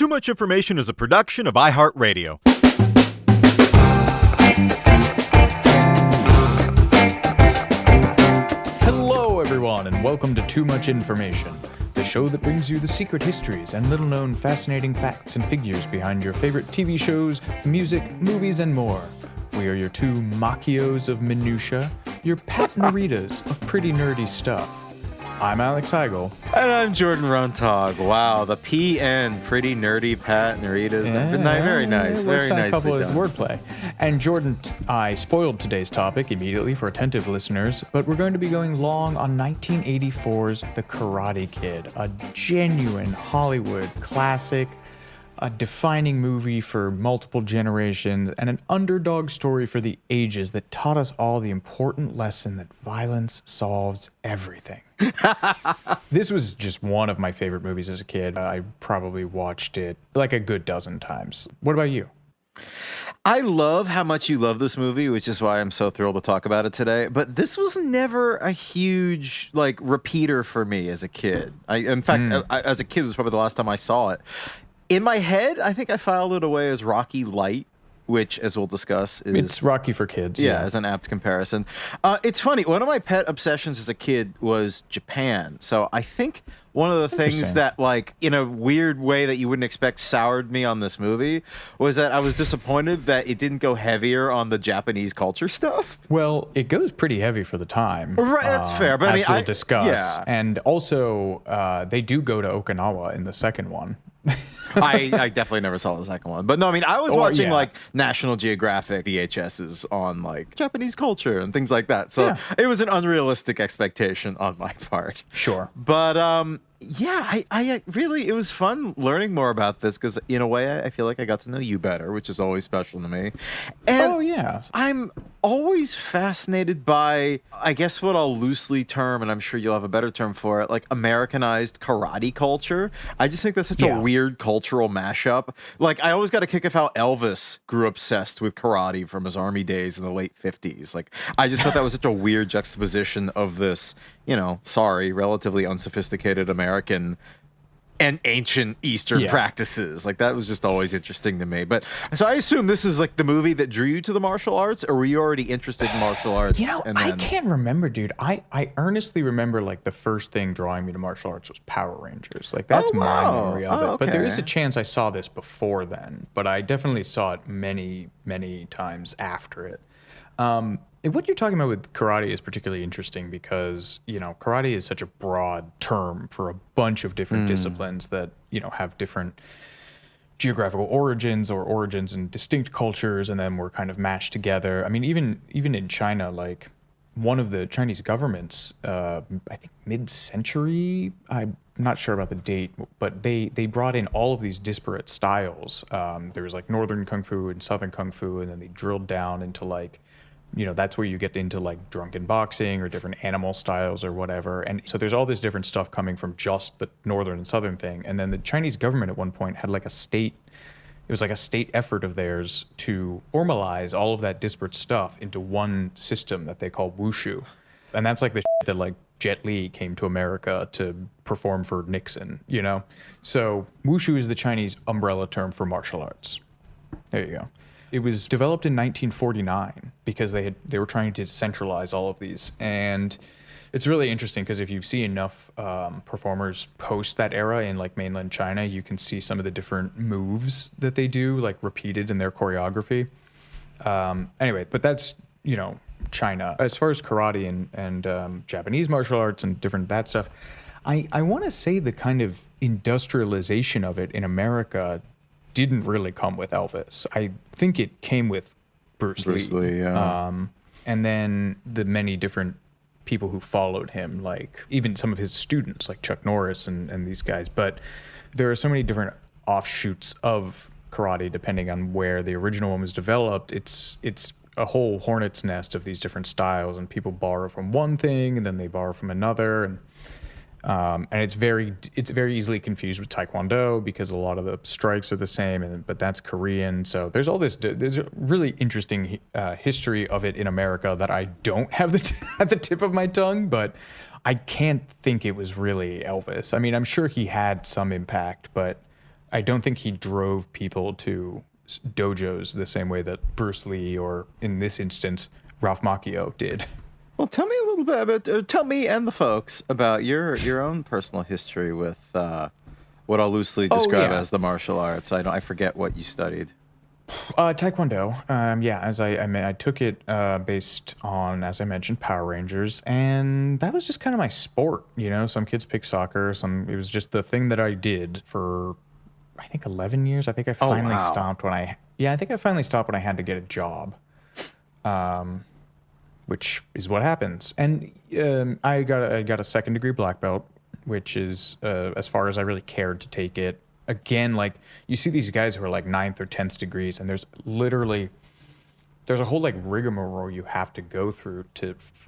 Too Much Information is a production of iHeart. Hello, everyone, and welcome to Too Much Information, the show that brings you the secret histories and little-known fascinating facts and figures behind your favorite TV shows, music, movies, and more. We are your two Macchios of minutia, your Pat Noritas of pretty nerdy stuff. I'm Alex Heigl. And I'm Jordan Runtagh. Wow, the PN, pretty nerdy Pat Noritas. Very nice. Very nice. A couple of his wordplay. And Jordan, I spoiled today's topic immediately for attentive listeners, but we're going to be going long on 1984's The Karate Kid, a genuine Hollywood classic, a defining movie for multiple generations, and an underdog story for the ages that taught us all the important lesson that violence solves everything. This was just one of my favorite movies as a kid. I probably watched it like a good dozen times. What about you? I love how much you love this movie, which is why I'm so thrilled to talk about it today. But this was never a huge repeater for me as a kid. In fact, as a kid, it was probably the last time I saw it. In my head, I think I filed it away as Rocky Light, which, as we'll discuss, is... It's Rocky for kids. Yeah, as an apt comparison. It's funny. One of my pet obsessions as a kid was Japan. So I think one of the things that, in a weird way that you wouldn't expect soured me on this movie was that I was disappointed that it didn't go heavier on the Japanese culture stuff. Well, it goes pretty heavy for the time. Right, that's fair. But as we'll discuss. Yeah. And also, they do go to Okinawa in the second one. I definitely never saw the second one. But no, I was watching National Geographic VHSs on Japanese culture and things like that. So it was an unrealistic expectation on my part. Sure. But I really, it was fun learning more about this because in a way I feel like I got to know you better, which is always special to me. And I'm always fascinated by, I guess what I'll loosely term, and I'm sure you'll have a better term for it, Americanized karate culture. I just think that's such a weird cultural mashup. I always got a kick of how Elvis grew obsessed with karate from his army days in the late 50s. I just thought that was such a weird juxtaposition of this, relatively unsophisticated American and ancient Eastern practices. That was just always interesting to me. But so I assume this is the movie that drew you to the martial arts, or were you already interested in martial arts? I can't remember, dude. I earnestly remember the first thing drawing me to martial arts was Power Rangers. That's my memory of it. Okay. But there is a chance I saw this before then, but I definitely saw it many, many times after it. What you're talking about with karate is particularly interesting because, karate is such a broad term for a bunch of different disciplines that, have different geographical origins or origins in distinct cultures, and then were kind of mashed together. Even in China, one of the Chinese governments, I think mid-century, I'm not sure about the date, but they brought in all of these disparate styles. There was Northern Kung Fu and Southern Kung Fu, and then they drilled down into that's where you get into drunken boxing or different animal styles or whatever. And so there's all this different stuff coming from just the Northern and Southern thing. And then the Chinese government at one point had a state effort of theirs to formalize all of that disparate stuff into one system that they call wushu. And that's the shit that Jet Li came to America to perform for Nixon, So wushu is the Chinese umbrella term for martial arts. There you go. It was developed in 1949 because they were trying to centralize all of these. And it's really interesting because if you see enough performers post that era in mainland China, you can see some of the different moves that they do repeated in their choreography. Anyway, but that's, China. As far as karate and Japanese martial arts and different that stuff, I want to say the kind of industrialization of it in America didn't really come with Elvis. I think it came with Bruce Lee. And then the many different people who followed him, even some of his students, like Chuck Norris and these guys. But there are so many different offshoots of karate depending on where the original one was developed. It's a whole hornet's nest of these different styles, and people borrow from one thing and then they borrow from another, and it's very easily confused with Taekwondo because a lot of the strikes are the same, but that's Korean. So there's a really interesting history of it in America that I don't have at the tip of my tongue, but I can't think it was really Elvis. I'm sure he had some impact, but I don't think he drove people to dojos the same way that Bruce Lee, or in this instance, Ralph Macchio did. Well, tell me a little bit about, tell me and the folks about your own personal history with what I'll loosely describe as the martial arts. I forget what you studied. Taekwondo. As I took it based on, as I mentioned, Power Rangers, and that was just kind of my sport. Some kids pick soccer. It was just the thing that I did for, I think, 11 years. I think I finally stopped when I had to get a job, which is what happens. And I got a second degree black belt, which is as far as I really cared to take it. Again, like, you see these guys who are like 9th or 10th degrees, and there's a whole like rigmarole you have to go through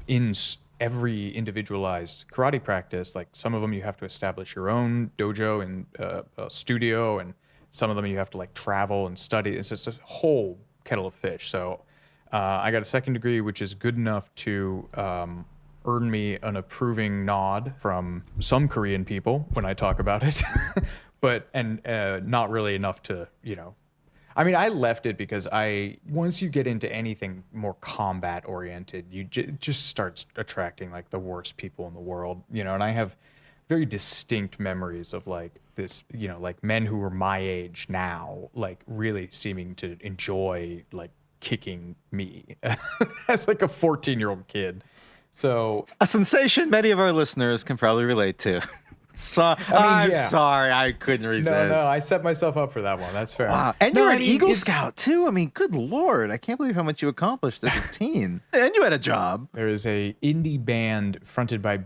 in every individualized karate practice. Like, some of them you have to establish your own dojo and a studio, and some of them you have to like travel and study. It's just a whole kettle of fish. So I got a second degree, which is good enough to earn me an approving nod from some Korean people when I talk about it. But not really enough to, I mean, I left it because once you get into anything more combat oriented, you just starts attracting like the worst people in the world, and I have very distinct memories of like this, like men who were my age now, like really seeming to enjoy like kicking me as like a 14-year-old kid. So a sensation many of our listeners can probably relate to. I'm sorry, I couldn't resist. No, I set myself up for that one. That's fair. Wow. And you're an Eagle Scout, too. I mean, good Lord. I can't believe how much you accomplished as a teen. And you had a job. There is a indie band fronted by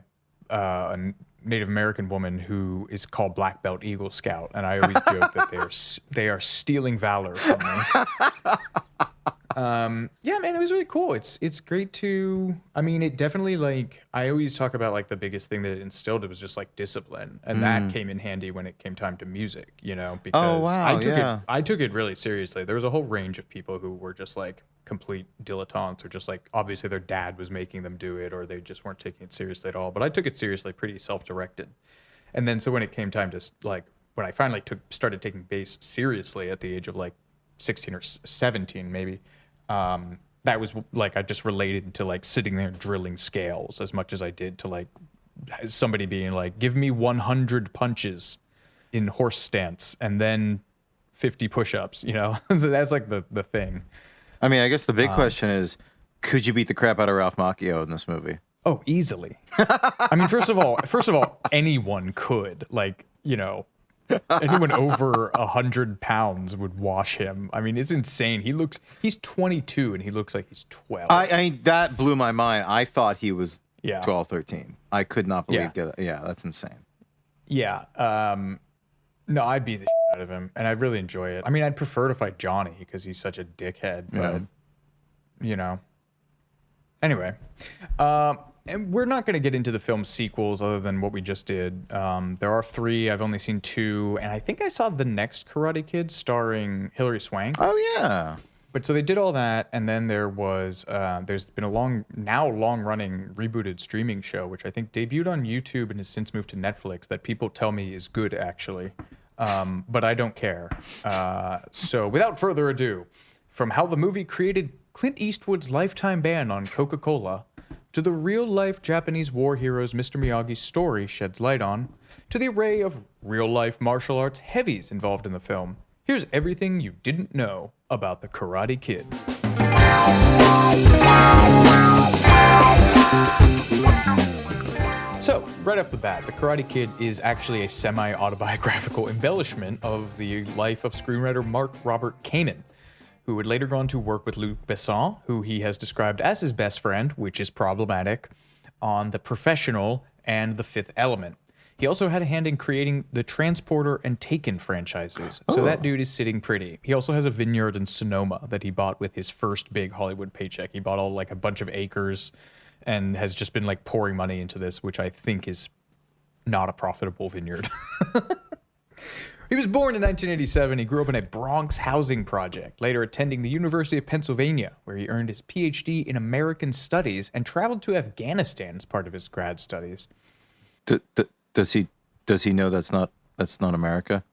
a Native American woman who is called Black Belt Eagle Scout. And I always joke that they are stealing valor from me. Yeah, man, it was really cool. It's great to, I mean, it definitely, like, I always talk about like the biggest thing that it instilled, it was just like discipline, and that came in handy when it came time to music, because I took it really seriously. There was a whole range of people who were just like complete dilettantes, or just like obviously their dad was making them do it, or they just weren't taking it seriously at all. But I took it seriously, pretty self-directed. And then so when it came time to like, when I finally started taking bass seriously at the age of like 16 or 17 maybe, that was like, I just related to like sitting there drilling scales as much as I did to like somebody being like, give me 100 punches in horse stance and then 50 push-ups, So that's like the thing. I mean, I guess the big question is, could you beat the crap out of Ralph Macchio in this movie? Oh, easily. I mean, first of all, anyone could, like, anyone over 100 pounds would wash him. I mean, it's insane. He's 22 and he looks like he's 12. I mean, that blew my mind. I thought he was 12, 13. I could not believe that. Yeah, that's insane. Yeah. No, I'd beat the shit out of him, and I'd really enjoy it. I mean, I'd prefer to fight Johnny because he's such a dickhead, but, Anyway. And we're not going to get into the film's sequels other than what we just did. There are 3. I've only seen 2. And I think I saw the next Karate Kid starring Hilary Swank. Oh, yeah. But so they did all that. And then there was, there's been a long-running rebooted streaming show, which I think debuted on YouTube and has since moved to Netflix, that people tell me is good, actually. But I don't care. So without further ado, from how the movie created Clint Eastwood's lifetime ban on Coca-Cola, to the real-life Japanese war heroes Mr. Miyagi's story sheds light on, to the array of real-life martial arts heavies involved in the film, here's everything you didn't know about the Karate Kid. So, right off the bat, the Karate Kid is actually a semi-autobiographical embellishment of the life of screenwriter Mark Robert Kamen, who would later go on to work with Luc Besson, who he has described as his best friend, which is problematic, on The Professional and The Fifth Element. He also had a hand in creating the Transporter and Taken franchises, so that dude is sitting pretty. He also has a vineyard in Sonoma that he bought with his first big Hollywood paycheck. He bought a bunch of acres and has just been like pouring money into this, which I think is not a profitable vineyard. He was born in 1987. He grew up in a Bronx housing project, later attending the University of Pennsylvania, where he earned his PhD in American Studies and traveled to Afghanistan as part of his grad studies. Does he know that's not America?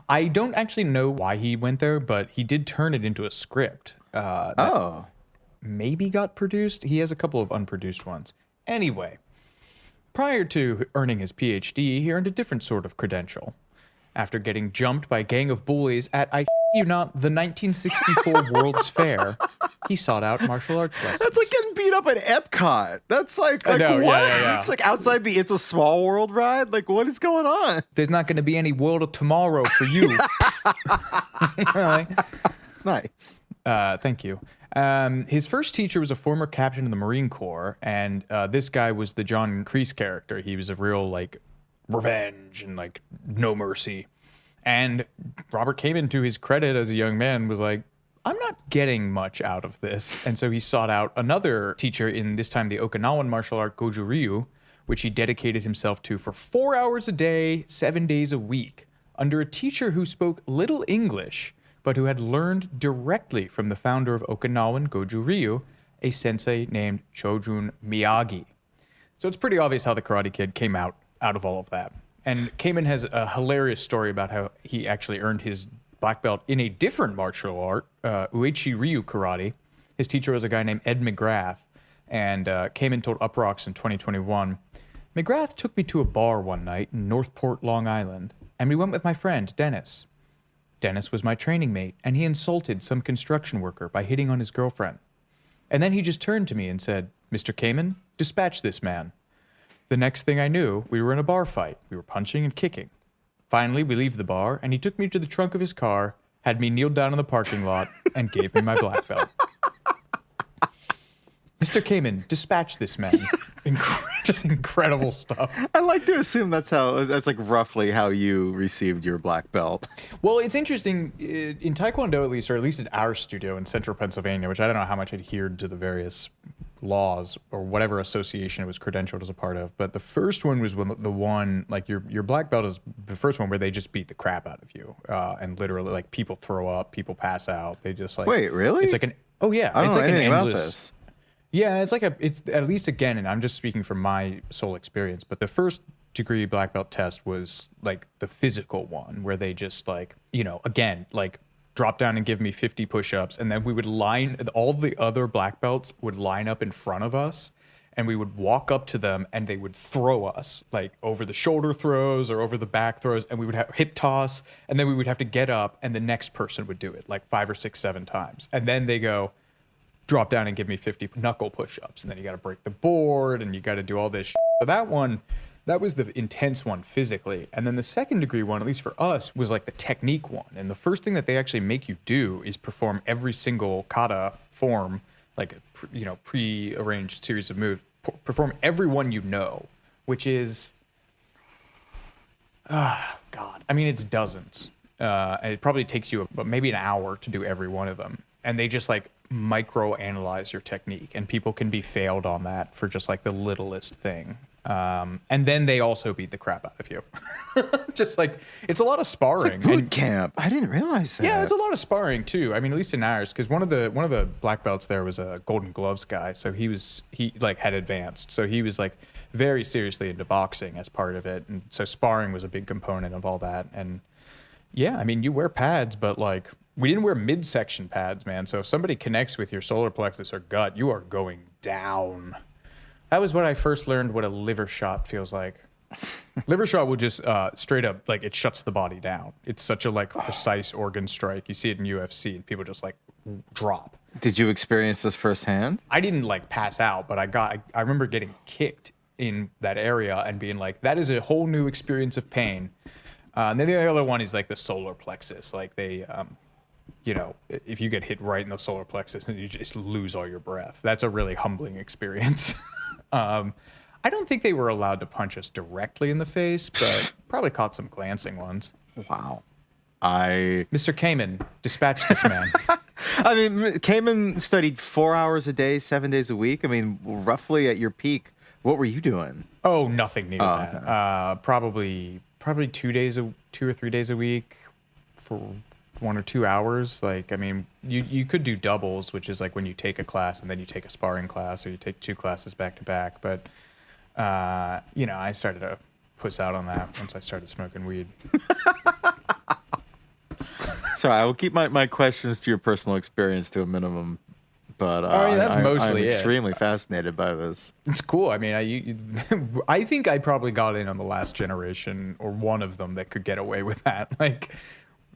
I don't actually know why he went there, but he did turn it into a script. That maybe got produced. He has a couple of unproduced ones. Anyway, prior to earning his PhD, he earned a different sort of credential. After getting jumped by a gang of bullies at, I you not, the 1964 World's Fair, he sought out martial arts lessons. That's like getting beat up at Epcot. That's like I know, what? yeah. It's like outside the It's a Small World ride. Like, what is going on? There's not going to be any world of tomorrow for you. Nice. Thank you. His first teacher was a former captain of the Marine Corps, and this guy was the John Kreese character. He was a real, like, revenge and, like, no mercy. And Robert Kamen, to his credit as a young man, was like, I'm not getting much out of this. And so he sought out another teacher in, this time, the Okinawan martial art Goju Ryu, which he dedicated himself to for 4 hours a day, 7 days a week, under a teacher who spoke little English, but who had learned directly from the founder of Okinawan Goju Ryu, a sensei named Chojun Miyagi. So it's pretty obvious how the Karate Kid came out of all of that. And Kamen has a hilarious story about how he actually earned his black belt in a different martial art, Uechi Ryu Karate. His teacher was a guy named Ed McGrath, and Kamen told Uprocks in 2021, McGrath took me to a bar one night in Northport, Long Island, and we went with my friend, Dennis. Dennis was my training mate, and he insulted some construction worker by hitting on his girlfriend. And then he just turned to me and said, Mr. Kamen, dispatch this man. The next thing I knew, we were in a bar fight. We were punching and kicking. Finally, we leave the bar, and he took me to the trunk of his car, had me kneel down in the parking lot, and gave me my black belt. Mr. Kamen, dispatch this man. Just incredible stuff. I like to assume that's like roughly how you received your black belt. Well, it's interesting, in Taekwondo at least, or at least at our studio in central Pennsylvania, which I don't know how much adhered to the various laws or whatever association it was credentialed as a part of, but the first one was the one, like your black belt is the first one where they just beat the crap out of you, and literally, like, people throw up, people pass out, they just, like, wait, really? It's like an I don't it's know like an anything about endless this. Yeah, it's at least, again, and I'm just speaking from my sole experience, but the first degree black belt test was like the physical one where they just, like, again, like, drop down and give me 50 push-ups, and then we would all the other black belts would line up in front of us, and we would walk up to them, and they would throw us, like, over the shoulder throws or over the back throws, and we would have hip toss, and then we would have to get up, and the next person would do it, like 5 or 6, 7 times. And then they go, drop down and give me 50 knuckle push-ups, and then you got to break the board, and you got to do all this shit. So that was the intense one physically. And then the second degree one, at least for us, was like the technique one. And the first thing that they actually make you do is perform every single kata form, like a pre-arranged series of moves, perform every one which is, God, I mean, it's dozens. And it probably takes you maybe an hour to do every one of them. And they just, like, micro-analyze your technique, and people can be failed on that for just, like, the littlest thing. And then they also beat the crap out of you. Just, like, it's a lot of sparring. It's like boot camp. I didn't realize that. Yeah, it's a lot of sparring too. I mean, at least in ours, because one of the black belts there was a Golden Gloves guy, so he like had advanced, so he was, like, very seriously into boxing as part of it, and so sparring was a big component of all that. And yeah, I mean, you wear pads, but, like, we didn't wear midsection pads, man. So if somebody connects with your solar plexus or gut, you are going down. That was when I first learned what a liver shot feels like. Liver shot will just straight up, like, it shuts the body down. It's such a, like, precise organ strike. You see it in UFC, and people just, like, drop. Did you experience this firsthand? I didn't, like, pass out, but I remember getting kicked in that area and being like, that is a whole new experience of pain. And then the other one is, like, the solar plexus. Like, they... if you get hit right in the solar plexus and you just lose all your breath, that's a really humbling experience. I don't think they were allowed to punch us directly in the face, but probably caught some glancing ones. Wow. Mr. Kamen, dispatch this man. I mean, Kamen studied 4 hours a day, 7 days a week. I mean, roughly at your peak, what were you doing? Oh, nothing near that. Okay. Probably 2 or 3 days a week for 1 or 2 hours. Like, I mean, you could do doubles, which is like when you take a class and then you take a sparring class, or you take 2 classes back to back. But, I started to puss out on that once I started smoking weed. Sorry, I will keep my questions to your personal experience to a minimum. But that's mostly I'm it. extremely fascinated by this. It's cool. I mean, I think I probably got in on the last generation or one of them that could get away with that. Like,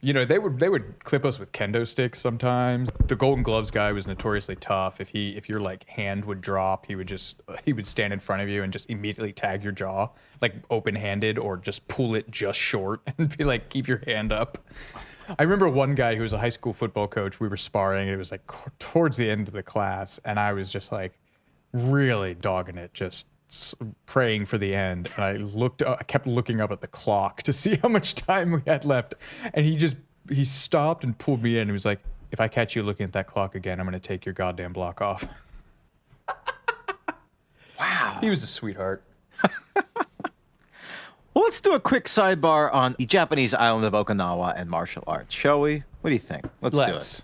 they would clip us with kendo sticks sometimes. The Golden Gloves guy was notoriously tough. If your like hand would drop, he would stand in front of you and just immediately tag your jaw, like open-handed, or just pull it just short and be like, keep your hand up. I remember one guy who was a high school football coach. We were sparring. And it was like towards the end of the class, and I was just like really dogging it, just praying for the end. And I kept looking up at the clock to see how much time we had left. And he stopped and pulled me in. He was like, "If I catch you looking at that clock again, I'm going to take your goddamn block off." Wow. He was a sweetheart. Well, let's do a quick sidebar on the Japanese island of Okinawa and martial arts, shall we? What do you think? Let's do it.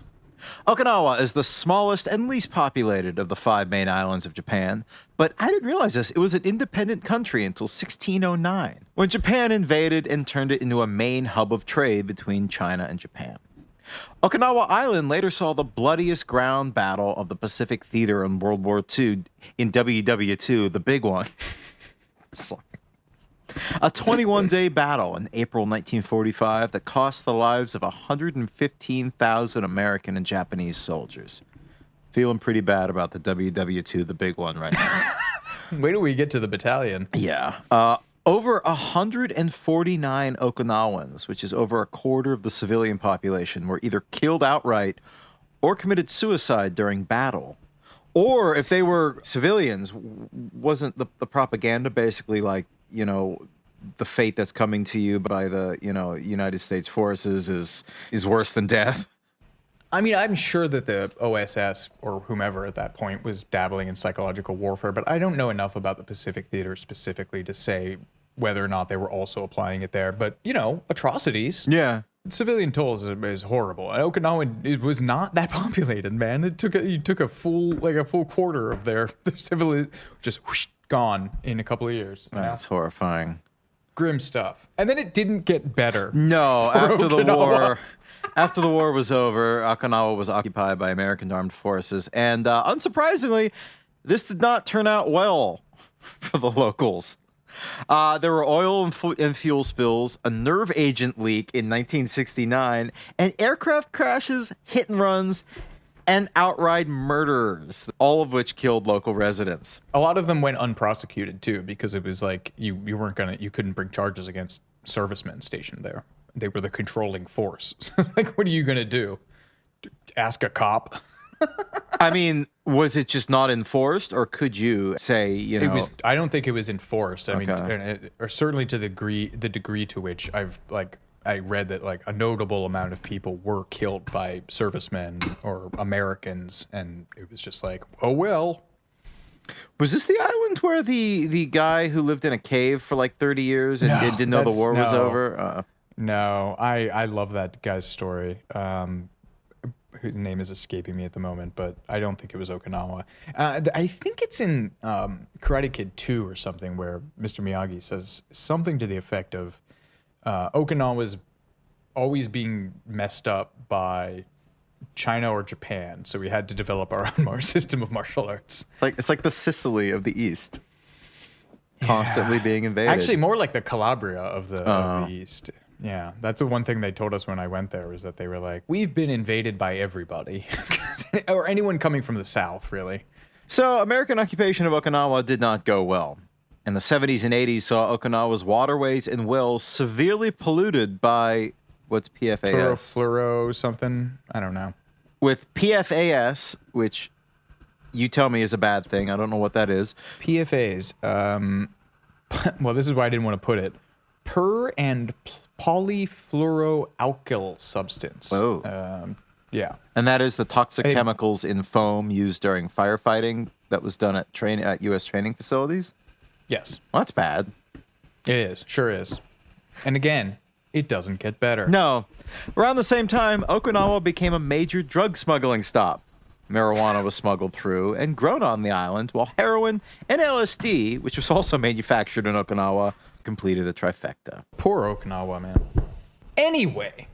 Okinawa is the smallest and least populated of the 5 main islands of Japan, but I didn't realize this. It was an independent country until 1609, when Japan invaded and turned it into a main hub of trade between China and Japan. Okinawa Island later saw the bloodiest ground battle of the Pacific Theater in World War II in WW2, the big one. Sorry. A 21-day battle in April 1945 that cost the lives of 115,000 American and Japanese soldiers. Feeling pretty bad about the WW2, the big one right now. Wait till we get to the battalion. Yeah. Over 149 Okinawans, which is over a quarter of the civilian population, were either killed outright or committed suicide during battle. Or if they were civilians, wasn't the propaganda basically like, the fate that's coming to you by the, United States forces is worse than death? I mean, I'm sure that the OSS or whomever at that point was dabbling in psychological warfare, but I don't know enough about the Pacific Theater specifically to say whether or not they were also applying it there. But, atrocities. Yeah. Civilian tolls is horrible. And Okinawa, it was not that populated, man. It took a full quarter of their civilian just whoosh, gone in a couple of years. That's horrifying. Grim stuff. And then it didn't get better. No, after Okinawa. After the war was over, Okinawa was occupied by American armed forces, and unsurprisingly, this did not turn out well for the locals. There were oil and fuel spills, a nerve agent leak in 1969, and aircraft crashes, hit and runs, and outright murders, all of which killed local residents. A lot of them went unprosecuted too, because it was like you couldn't bring charges against servicemen stationed there. They were the controlling force. Like, what are you gonna do? Ask a cop? I mean, was it just not enforced, or could you say, It was. I don't think it was enforced. I mean, Okay. or certainly to the degree to which I read that like a notable amount of people were killed by servicemen or Americans, and it was just like, oh well. Was this the island where the guy who lived in a cave for like 30 years and didn't know the war was over? No, I love that guy's story. Whose name is escaping me at the moment, but I don't think it was Okinawa. I think it's in Karate Kid 2 or something, where Mr. Miyagi says something to the effect of Okinawa's always being messed up by China or Japan, so we had to develop our own system of martial arts. It's like the Sicily of the East, constantly being invaded. Actually, more like the Calabria of the East. Yeah, that's the one thing they told us when I went there, was that they were like, we've been invaded by everybody, or anyone coming from the South, really. So, American occupation of Okinawa did not go well. In the 70s and 80s saw Okinawa's waterways and wells severely polluted by, what's PFAS? Fluoro something? I don't know. With PFAS, which you tell me is a bad thing. I don't know what that is. PFAs. Well, this is why I didn't want to put it. Per and polyfluoroalkyl substance. Oh. Yeah. And that is the toxic chemicals in foam used during firefighting that was done at U.S. training facilities? Yes. Well, that's bad. It is. Sure is. And again, it doesn't get better. No. Around the same time, Okinawa became a major drug smuggling stop. Marijuana was smuggled through and grown on the island, while heroin and LSD, which was also manufactured in Okinawa, completed a trifecta. Poor Okinawa, man. Anyway,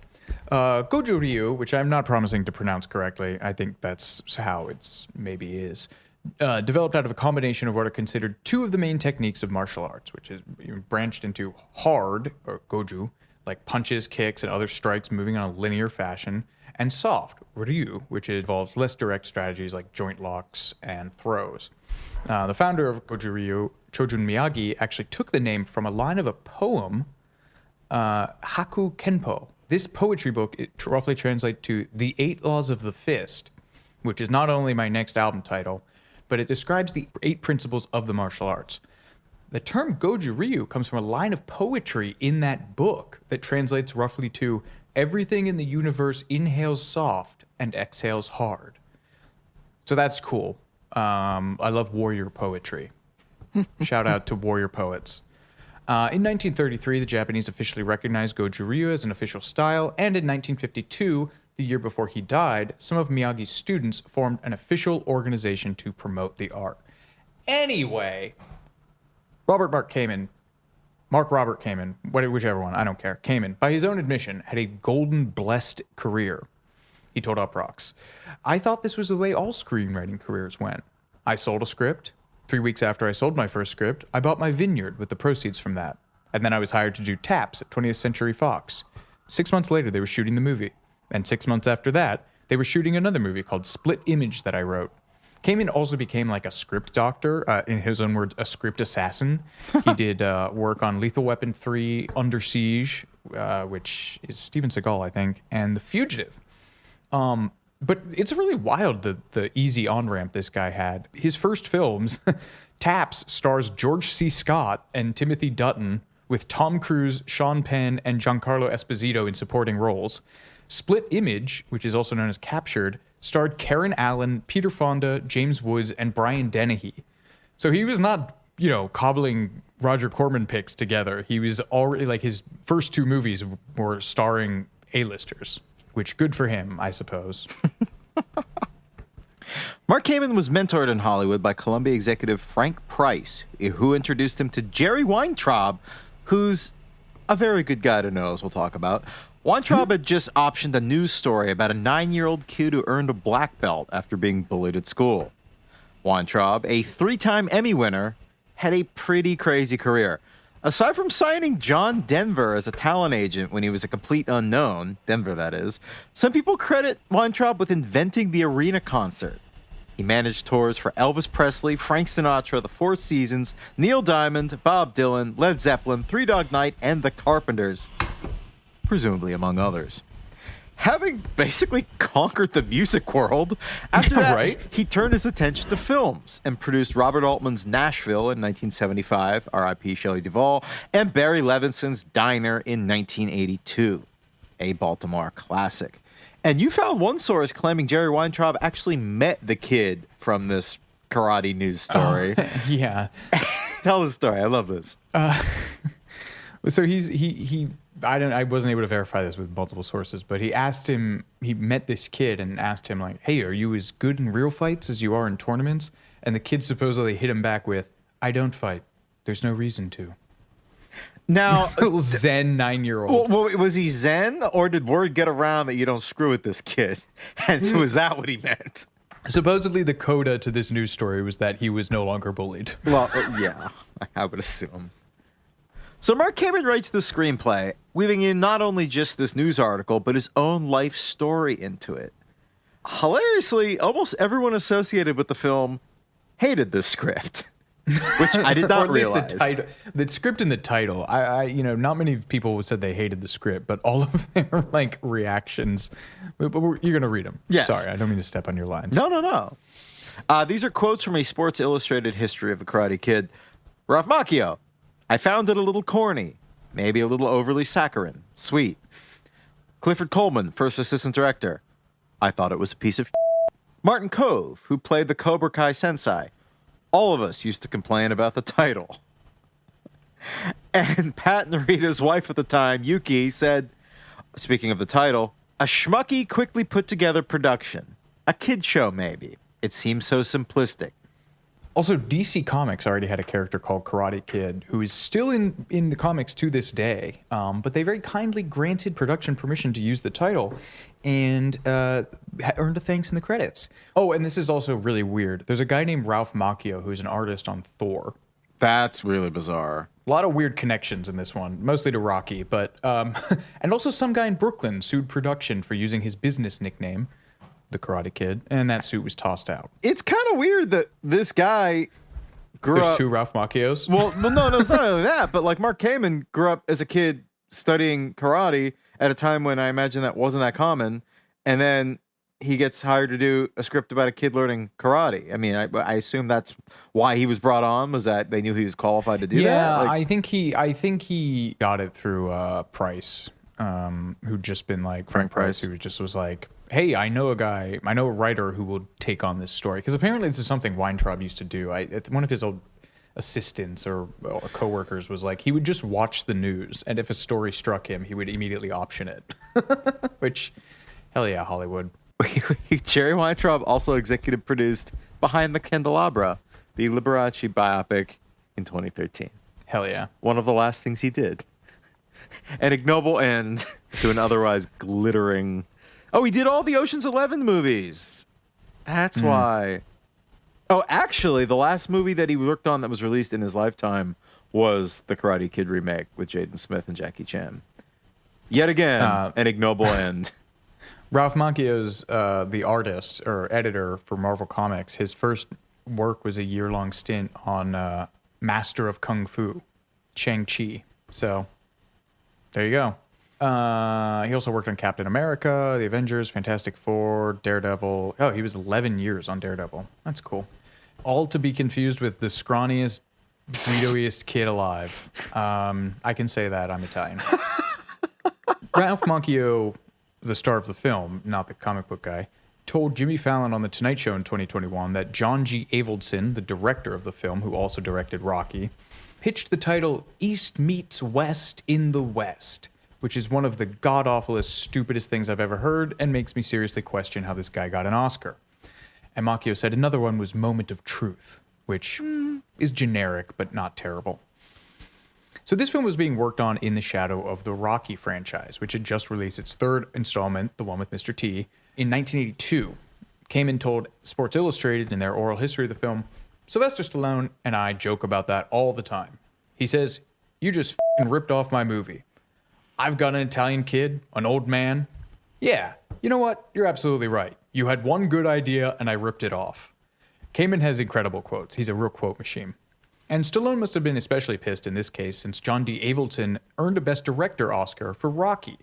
Goju Ryu, which I'm not promising to pronounce correctly, I think that's how it's maybe is, developed out of a combination of what are considered two of the main techniques of martial arts, which is branched into hard, or Goju, like punches, kicks, and other strikes moving on a linear fashion, and soft, Ryu, which involves less direct strategies like joint locks and throws. The founder of Goju Ryu, Chojun Miyagi, actually took the name from a line of a poem, Haku Kenpo. This poetry book, it roughly translates to The 8 Laws of the Fist, which is not only my next album title, but it describes the 8 principles of the martial arts. The term Goju Ryu comes from a line of poetry in that book that translates roughly to everything in the universe inhales soft and exhales hard. So that's cool. I love warrior poetry. Shout out to warrior poets. In 1933, the Japanese officially recognized Goju Ryu as an official style, and in 1952, the year before he died, some of Miyagi's students formed an official organization to promote the art. Anyway, Mark Robert Kamen, whichever one, I don't care, Kamen, by his own admission, had a golden blessed career. He told Uproxx, "I thought this was the way all screenwriting careers went. I sold a script. 3 weeks after I sold my first script, I bought my vineyard with the proceeds from that. And then I was hired to do Taps at 20th Century Fox. 6 months later, they were shooting the movie. And 6 months after that, they were shooting another movie called Split Image that I wrote." Kamen also became like a script doctor, in his own words, a script assassin. He did work on Lethal Weapon 3, Under Siege, which is Steven Seagal, I think, and The Fugitive. But it's really wild, the easy on-ramp this guy had. His first films, Taps, stars George C. Scott and Timothy Dutton, with Tom Cruise, Sean Penn, and Giancarlo Esposito in supporting roles. Split Image, which is also known as Captured, starred Karen Allen, Peter Fonda, James Woods, and Brian Dennehy. So he was not, cobbling Roger Corman picks together. He was already, like, his first 2 movies were starring A-listers. Which, good for him, I suppose. Mark Kamen was mentored in Hollywood by Columbia executive Frank Price, who introduced him to Jerry Weintraub, who's a very good guy to know, as we'll talk about. Weintraub had just optioned a news story about a 9-year-old kid who earned a black belt after being bullied at school. Weintraub, a 3-time Emmy winner, had a pretty crazy career. Aside from signing John Denver as a talent agent when he was a complete unknown, Denver that is, some people credit Weintraub with inventing the arena concert. He managed tours for Elvis Presley, Frank Sinatra, The Four Seasons, Neil Diamond, Bob Dylan, Led Zeppelin, Three Dog Night, and The Carpenters, presumably among others. Having basically conquered the music world, after that, right? He turned his attention to films and produced Robert Altman's Nashville in 1975, R.I.P. Shelley Duvall, and Barry Levinson's Diner in 1982, a Baltimore classic. And you found one source claiming Jerry Weintraub actually met the kid from this karate news story. Yeah. Tell the story. I love this. So I wasn't able to verify this with multiple sources, but he met this kid and asked him, like, "Hey, are you as good in real fights as you are in tournaments?" And the kid supposedly hit him back with, "I don't fight. There's no reason to." Now, this little Zen 9-year-old. Well, was he Zen, or did word get around that you don't screw with this kid? And so is that what he meant? Supposedly the coda to this news story was that he was no longer bullied. Well, yeah, I would assume. So Mark Kamen writes the screenplay, weaving in not only just this news article, but his own life story into it. Hilariously, almost everyone associated with the film hated this script, which I did not realize. The script and the title. Not many people said they hated the script, but all of their reactions. But you're going to read them. Yes. Sorry, I don't mean to step on your lines. No. These are quotes from a Sports Illustrated history of the Karate Kid. Ralph Macchio. I found it a little corny, maybe a little overly saccharine, sweet. Clifford Coleman, first assistant director. I thought it was a piece of Martin Kove, who played the Cobra Kai sensei. All of us used to complain about the title. And Pat Norita's wife at the time, Yuki, said, speaking of the title, a schmucky, quickly put together production. A kid show, maybe. It seems so simplistic. Also, DC Comics already had a character called Karate Kid who is still in the comics to this day, but they very kindly granted production permission to use the title and earned a thanks in the credits. Oh, and this is also really weird. There's a guy named Ralph Macchio who's an artist on Thor. That's really bizarre. A lot of weird connections in this one, mostly to Rocky, but and also some guy in Brooklyn sued production for using his business nickname, the Karate Kid, and that suit was tossed out. It's kind of weird that this guy grew up... There's two Ralph Macchios? Well, no, it's not only that, but like Mark Kamen grew up as a kid studying karate at a time when I imagine that wasn't that common, and then he gets hired to do a script about a kid learning karate. I mean, I assume that's why he was brought on, was that they knew he was qualified to do that? Yeah, I think he got it through Price, who'd just been like... Frank Price. Who just was like, hey, I know a writer who will take on this story. Because apparently this is something Weintraub used to do. One of his old assistants or coworkers was like, he would just watch the news, and if a story struck him, he would immediately option it. Which, hell yeah, Hollywood. Jerry Weintraub also executive produced Behind the Candelabra, the Liberace biopic in 2013. Hell yeah. One of the last things he did. An ignoble end to an otherwise glittering... Oh, he did all the Ocean's 11 movies. That's why. Oh, actually, the last movie that he worked on that was released in his lifetime was the Karate Kid remake with Jaden Smith and Jackie Chan. Yet again, an ignoble end. Ralph Macchio's the artist or editor for Marvel Comics. His first work was a year-long stint on Master of Kung Fu, Shang-Chi. So, there you go. He also worked on Captain America, The Avengers, Fantastic Four, Daredevil. Oh, he was 11 years on Daredevil. That's cool. All to be confused with the scrawniest, Guidoiest kid alive. I can say that. I'm Italian. Ralph Macchio, the star of the film, not the comic book guy, told Jimmy Fallon on The Tonight Show in 2021 that John G. Avildsen, the director of the film, who also directed Rocky, pitched the title East Meets West in the West, which is one of the god-awfulest, stupidest things I've ever heard and makes me seriously question how this guy got an Oscar. And Macchio said another one was Moment of Truth, which is generic but not terrible. So this film was being worked on in the shadow of the Rocky franchise, which had just released its third installment, the one with Mr. T, in 1982. Kamen told Sports Illustrated in their oral history of the film, Sylvester Stallone and I joke about that all the time. He says, you just f***ing ripped off my movie. I've got an Italian kid, an old man. Yeah, you know what? You're absolutely right. You had one good idea and I ripped it off. Kamen has incredible quotes. He's a real quote machine. And Stallone must have been especially pissed in this case since John D. Avildsen earned a Best Director Oscar for Rocky.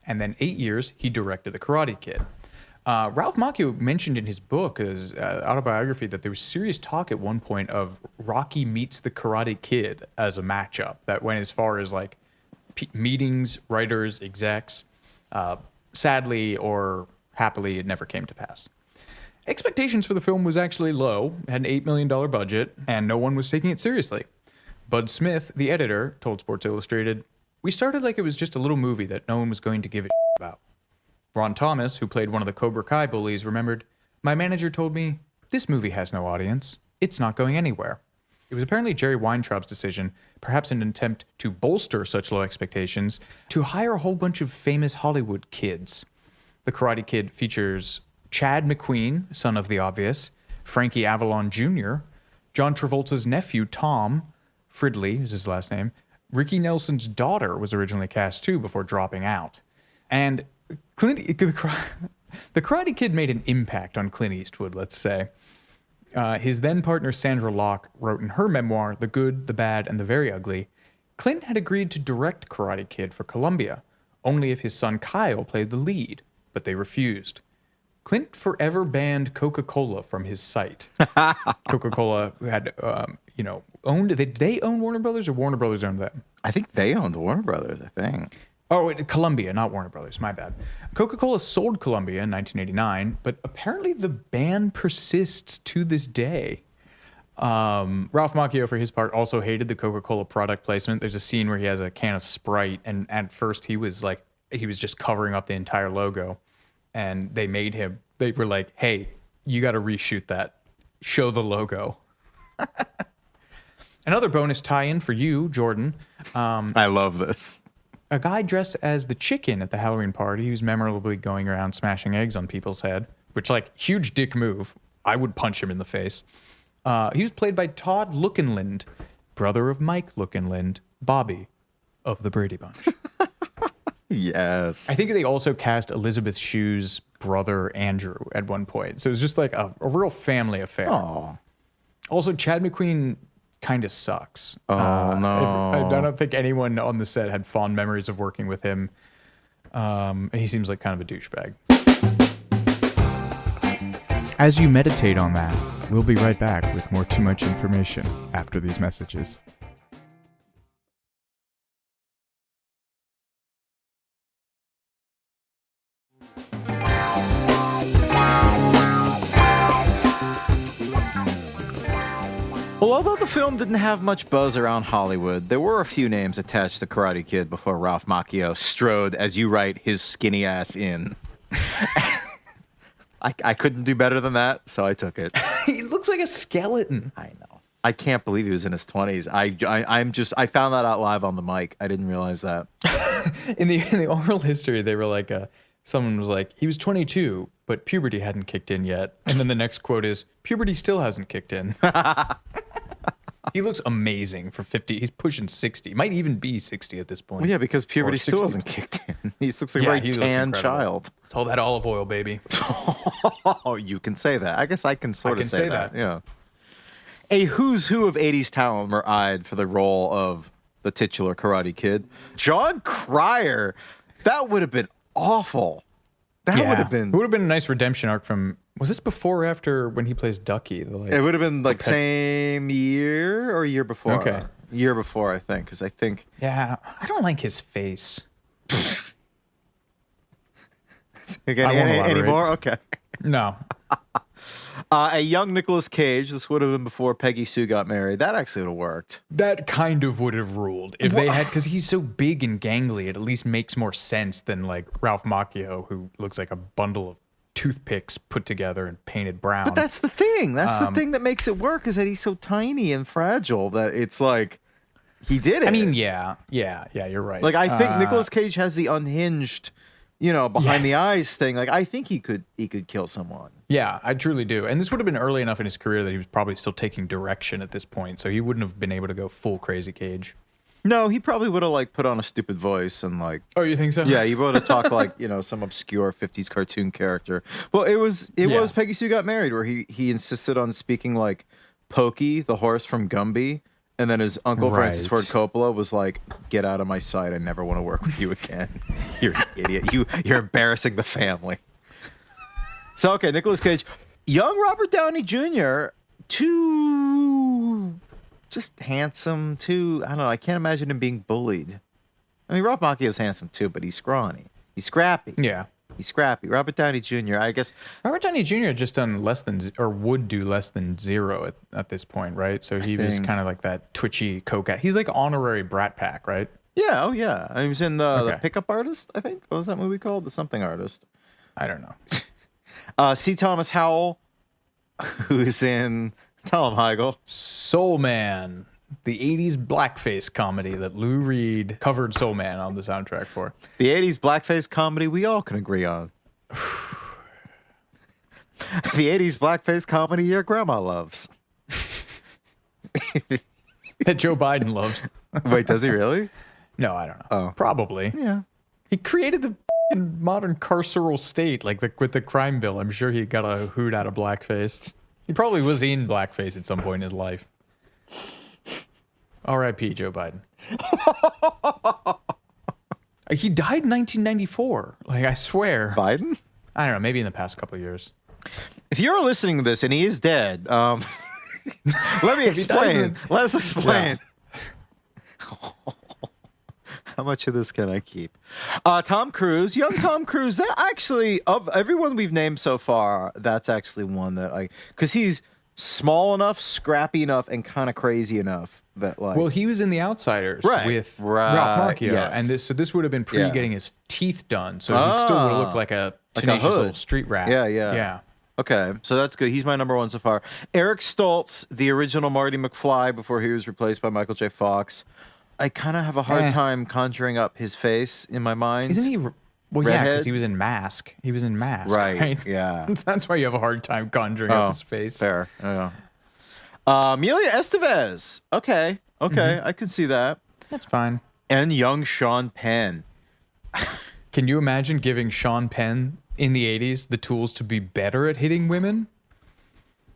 And then 8 years, he directed The Karate Kid. Ralph Macchio mentioned in his book, his autobiography, that there was serious talk at one point of Rocky meets The Karate Kid as a matchup that went as far as like meetings, writers, execs. Sadly or happily, it never came to pass. Expectations for the film was actually low. It had an $8 million budget, and no one was taking it seriously. Bud Smith, the editor, told Sports Illustrated, we started like it was just a little movie that no one was going to give a shit about. Ron Thomas, who played one of the Cobra Kai bullies, remembered, my manager told me, this movie has no audience. It's not going anywhere. It was apparently Jerry Weintraub's decision, perhaps in an attempt to bolster such low expectations, to hire a whole bunch of famous Hollywood kids. The Karate Kid features Chad McQueen, son of the obvious, Frankie Avalon Jr., John Travolta's nephew, Tom, Fridley is his last name, Ricky Nelson's daughter was originally cast too before dropping out. And the Karate Kid made an impact on Clint Eastwood, let's say. His then partner Sandra Locke wrote in her memoir, The Good, the Bad, and the Very Ugly, Clint had agreed to direct Karate Kid for Columbia, only if his son Kyle played the lead, but they refused. Clint forever banned Coca-Cola from his site. Coca-Cola had, owned... Did they own Warner Brothers or Warner Brothers owned them? I think they owned Warner Brothers, I think. Oh, Columbia, not Warner Brothers. My bad. Coca-Cola sold Columbia in 1989, but apparently the ban persists to this day. Ralph Macchio, for his part, also hated the Coca-Cola product placement. There's a scene where he has a can of Sprite, and at first he was just covering up the entire logo. And they were like, hey, you got to reshoot that. Show the logo. Another bonus tie-in for you, Jordan. I love this. A guy dressed as the chicken at the Halloween party. He was memorably going around smashing eggs on people's head, which, like, huge dick move. I would punch him in the face. He was played by Todd Lookinland, brother of Mike Lookinland, Bobby of the Brady Bunch. Yes. I think they also cast Elizabeth Shue's brother Andrew at one point. So it was just like a real family affair. Oh. Also, Chad McQueen kind of sucks. Oh, no. I don't think anyone on the set had fond memories of working with him. He seems like kind of a douchebag. As you meditate on that, we'll be right back with more Too Much Information after these messages. Well, although the film didn't have much buzz around Hollywood, there were a few names attached to Karate Kid before Ralph Macchio strode, as you write, his skinny ass in. I couldn't do better than that, so I took it. He looks like a skeleton. I know. I can't believe he was in his 20s. I found that out live on the mic. I didn't realize that. In the oral history, they were like, someone was like, he was 22, but puberty hadn't kicked in yet. And then the next quote is, puberty still hasn't kicked in. He looks amazing for 50. He's pushing 60. Might even be 60 at this point. Well, yeah, because puberty still hasn't kicked in. He looks like a very tan child. It's all that olive oil, baby. Oh, you can say that. I guess I can sort of say that. Yeah. A who's who of 80s talent were eyed for the role of the titular Karate Kid. John Cryer. That would have been awful. That would have been. It would have been a nice redemption arc from. Was this before or after when he plays Ducky? It would have been like same year or year before. Okay. Year before, I think, because I think. Yeah, I don't like his face. Again, anymore? Okay. No. A young Nicolas Cage. This would have been before Peggy Sue got married. That actually would have worked. That kind of would have ruled if they had, because he's so big and gangly. It at least makes more sense than like Ralph Macchio, who looks like a bundle of toothpicks put together and painted brown. But that's the thing. That's the thing that makes it work, is that he's so tiny and fragile that it's like he did it. I mean, yeah, you're right. Like I think Nicolas Cage has the unhinged, behind the eyes thing. Like I think he could kill someone. Yeah, I truly do. And this would have been early enough in his career that he was probably still taking direction at this point, so he wouldn't have been able to go full Crazy Cage. No, he probably would have like put on a stupid voice and like. Oh, you think so? Yeah, he would have talked like some obscure '50s cartoon character. Well, it was Peggy Sue Got Married, where he insisted on speaking like Pokey, the horse from Gumby, and then his uncle Francis Ford Coppola was like, "Get out of my sight! I never want to work with you again. You're an idiot. You're embarrassing the family." So okay, Nicolas Cage, young Robert Downey Jr. Too just handsome, too. I don't know. I can't imagine him being bullied. I mean, Ralph Macchio's handsome too, but he's scrawny. He's scrappy. Yeah. He's scrappy. Robert Downey Jr., I guess. Robert Downey Jr. had just done less than, or would do less than zero at this point, right? So he was kind of like that twitchy coke. He's like honorary Brat Pack, right? Yeah, oh yeah. He was in the Pickup Artist, I think. What was that movie called? The Something Artist. I don't know. C. Thomas Howell, who's in... Tell him, Heigl. Soul Man, the 80s blackface comedy that Lou Reed covered Soul Man on the soundtrack for. The 80s blackface comedy we all can agree on. The 80s blackface comedy your grandma loves. That Joe Biden loves. Wait, does he really? No, I don't know. Oh. Probably. Yeah. He created the modern carceral state, like with the crime bill. I'm sure he got a hoot out of blackface. He probably was in blackface at some point in his life. R.I.P. Joe Biden. He died in 1994. Like, I swear. Biden? I don't know. Maybe in the past couple of years. If you're listening to this and he is dead, let me explain. Let's explain. Yeah. How much of this can I keep? Tom Cruise, young Tom Cruise. That actually, of everyone we've named so far, that's actually one that because he's small enough, scrappy enough, and kind of crazy enough that like. Well, he was in The Outsiders with Ralph Macchio, and this would have been pre getting his teeth done, so he still would look like a tenacious little street rat. Yeah. Okay, so that's good. He's my number one so far. Eric Stoltz, the original Marty McFly before he was replaced by Michael J. Fox. I kind of have a hard time conjuring up his face in my mind. Isn't he? Well, yeah, because he was in Mask. He was in Mask, right? Yeah. That's why you have a hard time conjuring up his face. Fair. Yeah. Emilio Estevez. Okay. I can see that. That's fine. And young Sean Penn. Can you imagine giving Sean Penn in the 80s the tools to be better at hitting women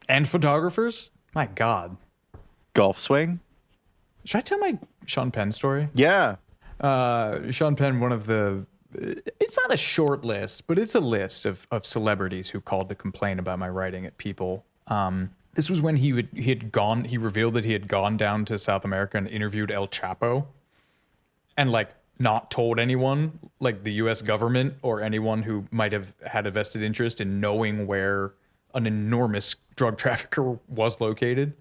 and photographers? My God. Golf swing? Should I tell my Sean Penn story? Yeah. Sean Penn, one of the... It's not a short list, but it's a list of celebrities who called to complain about my writing at People. This was when he revealed that he had gone down to South America and interviewed El Chapo and like not told anyone, like the US government or anyone who might have had a vested interest in knowing where an enormous drug trafficker was located.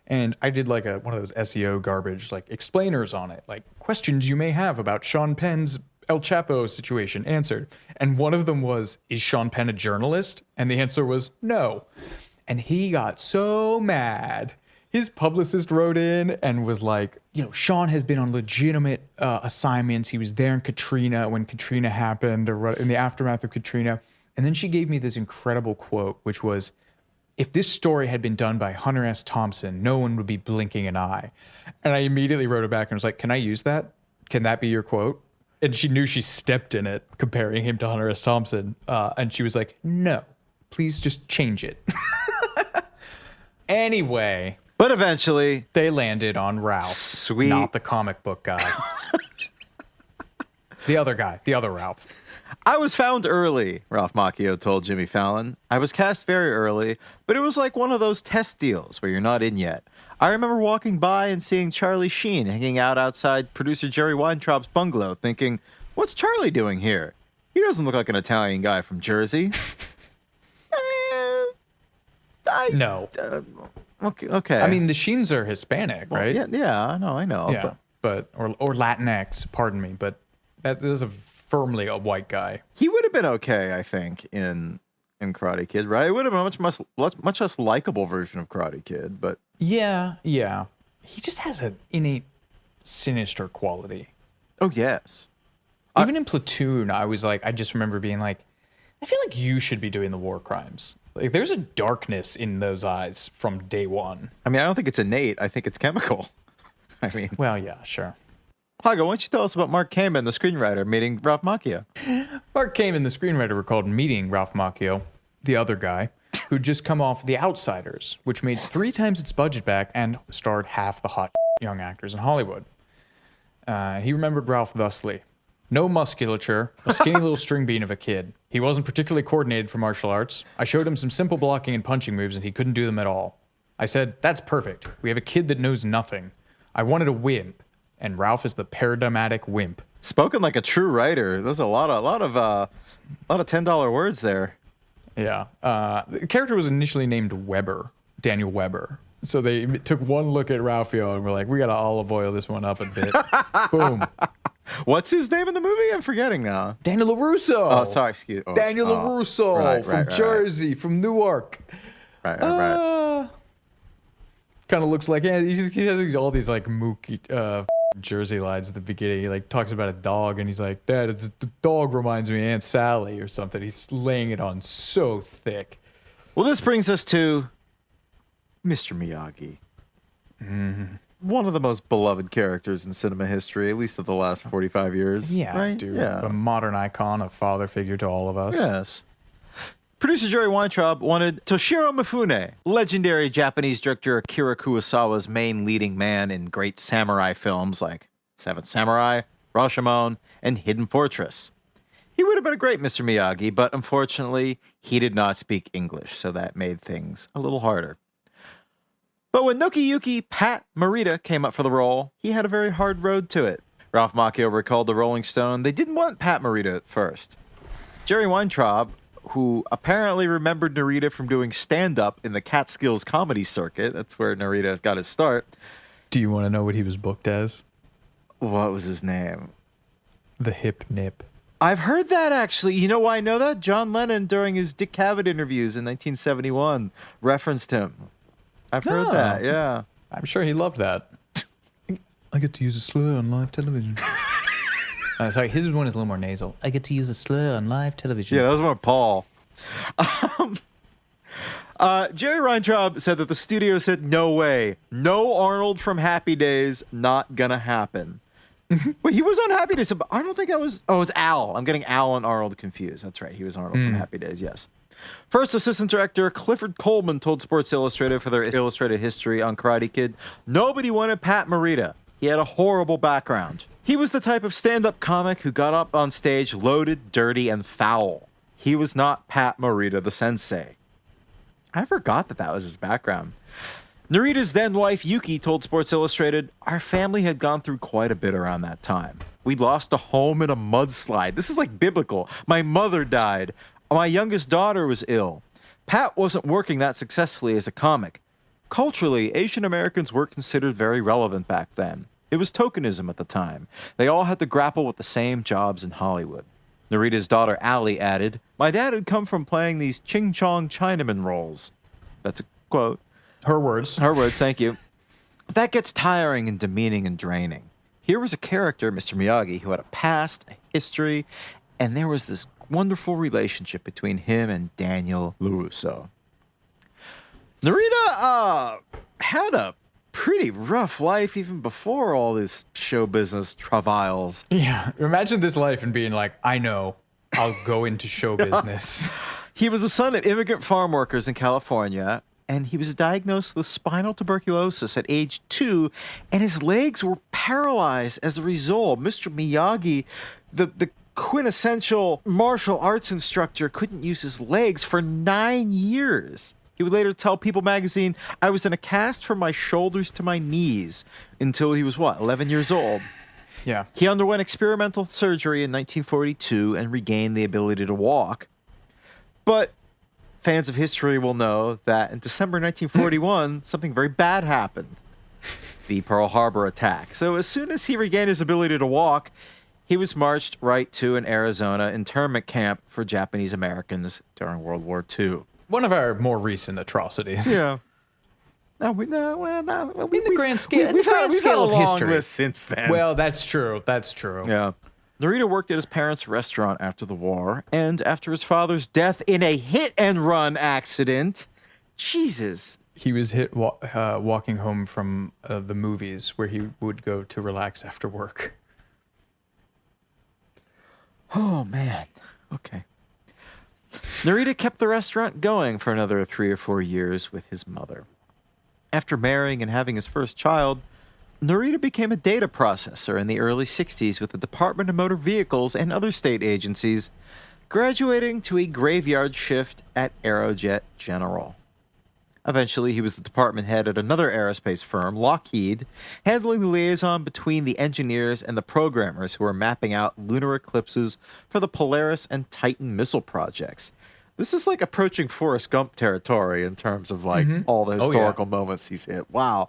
And I did like one of those SEO garbage, like explainers on it, like questions you may have about Sean Penn's El Chapo situation answered. And one of them was, is Sean Penn a journalist? And the answer was no. And he got so mad. His publicist wrote in and was like, Sean has been on legitimate assignments. He was there in Katrina when Katrina happened or in the aftermath of Katrina. And then she gave me this incredible quote, which was, if this story had been done by Hunter S. Thompson, no one would be blinking an eye. And I immediately wrote it back and was like, can I use that? Can that be your quote? And she knew she stepped in it, comparing him to Hunter S. Thompson. And she was like, no, please just change it. Anyway. But eventually, they landed on Ralph. Sweet. Not the comic book guy. The other guy. The other Ralph. I was found early, Ralph Macchio told Jimmy Fallon. I was cast very early, but it was like one of those test deals where you're not in yet. I remember walking by and seeing Charlie Sheen hanging out outside producer Jerry Weintraub's bungalow, thinking, what's Charlie doing here? He doesn't look like an Italian guy from Jersey. No. Okay. I mean, the Sheens are Hispanic, right? Yeah, I know. Yeah, but or Latinx, pardon me, but that is firmly a white guy. He would have been okay, I think, in Karate Kid, right? It would have been a much less likable version of Karate Kid, but yeah. He just has an innate sinister quality. Oh yes. Even in Platoon, I just remember being like, I feel like you should be doing the war crimes. Like, there's a darkness in those eyes from day one. I mean, I don't think it's innate. I think it's chemical. I mean... Well, yeah, sure. Haga, why don't you tell us about Mark Kamen, the screenwriter, meeting Ralph Macchio? Mark Kamen, the screenwriter, recalled meeting Ralph Macchio, the other guy, who'd just come off The Outsiders, which made 3 times its budget back and starred half the hot young actors in Hollywood. He remembered Ralph thusly. No musculature, a skinny little string bean of a kid. He wasn't particularly coordinated for martial arts. I showed him some simple blocking and punching moves, and he couldn't do them at all. I said, that's perfect. We have a kid that knows nothing. I wanted a wimp, and Ralph is the paradigmatic wimp. Spoken like a true writer. There's a lot of $10 words there. Yeah. The character was initially named Weber, Daniel Weber. So they took one look at Ralphio and were like, we got to olive oil this one up a bit. Boom. What's his name in the movie? I'm forgetting now. Daniel LaRusso. Oh, sorry. Excuse me. Daniel LaRusso from Jersey, from Newark. Right. Kind of looks like, he has all these like mookie Jersey lines at the beginning. He like talks about a dog and he's like, Dad, the dog reminds me of Aunt Sally or something. He's laying it on so thick. Well, this brings us to Mr. Miyagi. Mm-hmm. One of the most beloved characters in cinema history, at least of the last 45 years. Yeah, right? dude. Yeah. A modern icon, a father figure to all of us. Yes. Producer Jerry Weintraub wanted Toshiro Mifune, legendary Japanese director Akira Kurosawa's main leading man in great samurai films like Seventh Samurai, Rashomon, and Hidden Fortress. He would have been a great Mr. Miyagi, but unfortunately, he did not speak English, so that made things a little harder. But when Nokiyuki Pat Morita came up for the role, he had a very hard road to it. Ralph Macchio recalled the Rolling Stone, they didn't want Pat Morita at first. Jerry Weintraub, who apparently remembered Norita from doing stand-up in the Catskills comedy circuit, that's where Norita got his start. Do you want to know what he was booked as? What was his name? The Hip Nip. I've heard that, actually. You know why I know that? John Lennon, during his Dick Cavett interviews in 1971, referenced him. I've heard that, yeah. I'm sure he loved that. I get to use a slur on live television. Sorry, his one is a little more nasal. I get to use a slur on live television. Yeah, that was more Paul. Jerry Weintraub said that the studio said, no way. No Arnold from Happy Days, not gonna happen. Wait, he was on Happy Days. But I don't think that was... Oh, it was Al. I'm getting Al and Arnold confused. That's right. He was Arnold from Happy Days, yes. First assistant director Clifford Coleman told Sports Illustrated for their illustrated history on Karate Kid, nobody wanted Pat Morita. He had a horrible background. He was the type of stand-up comic who got up on stage loaded, dirty, and foul. He was not Pat Morita, the sensei. I forgot that was his background. Norita's then-wife, Yuki, told Sports Illustrated, our family had gone through quite a bit around that time. We lost a home in a mudslide. This is like biblical. My mother died. My youngest daughter was ill. Pat wasn't working that successfully as a comic. Culturally, Asian Americans weren't considered very relevant back then. It was tokenism at the time. They all had to grapple with the same jobs in Hollywood. Norita's daughter, Allie, added, my dad had come from playing these ching-chong Chinaman roles. That's a quote. Her words. Her words, thank you. That gets tiring and demeaning and draining. Here was a character, Mr. Miyagi, who had a past, a history, and there was this wonderful relationship between him and Daniel LaRusso. Norita had a pretty rough life even before all this show business travails. Yeah, imagine this life and being like, I know, I'll go into show business. He was the son of immigrant farm workers in California, and he was diagnosed with spinal tuberculosis at age 2, and his legs were paralyzed as a result. Mr. Miyagi, the quintessential martial arts instructor, couldn't use his legs for 9 years. He would later tell People magazine, I was in a cast from my shoulders to my knees until he was, 11 years old. Yeah. He underwent experimental surgery in 1942 and regained the ability to walk. But fans of history will know that in December 1941, something very bad happened. The Pearl Harbor attack. So as soon as he regained his ability to walk, he was marched right to an Arizona internment camp for Japanese Americans during World War II. One of our more recent atrocities. Yeah. In the grand scale, we've had a of long history list since then. Well, that's true. That's true. Yeah. Norita worked at his parents' restaurant after the war, and after his father's death in a hit-and-run accident. Jesus. He was walking home from the movies where he would go to relax after work. Oh, man. Okay. Norita kept the restaurant going for another 3 or 4 years with his mother. After marrying and having his first child, Norita became a data processor in the early 60s with the Department of Motor Vehicles and other state agencies, graduating to a graveyard shift at Aerojet General. Eventually, he was the department head at another aerospace firm, Lockheed, handling the liaison between the engineers and the programmers who were mapping out lunar eclipses for the Polaris and Titan missile projects. This is like approaching Forrest Gump territory in terms of all the historical moments he's hit. Wow.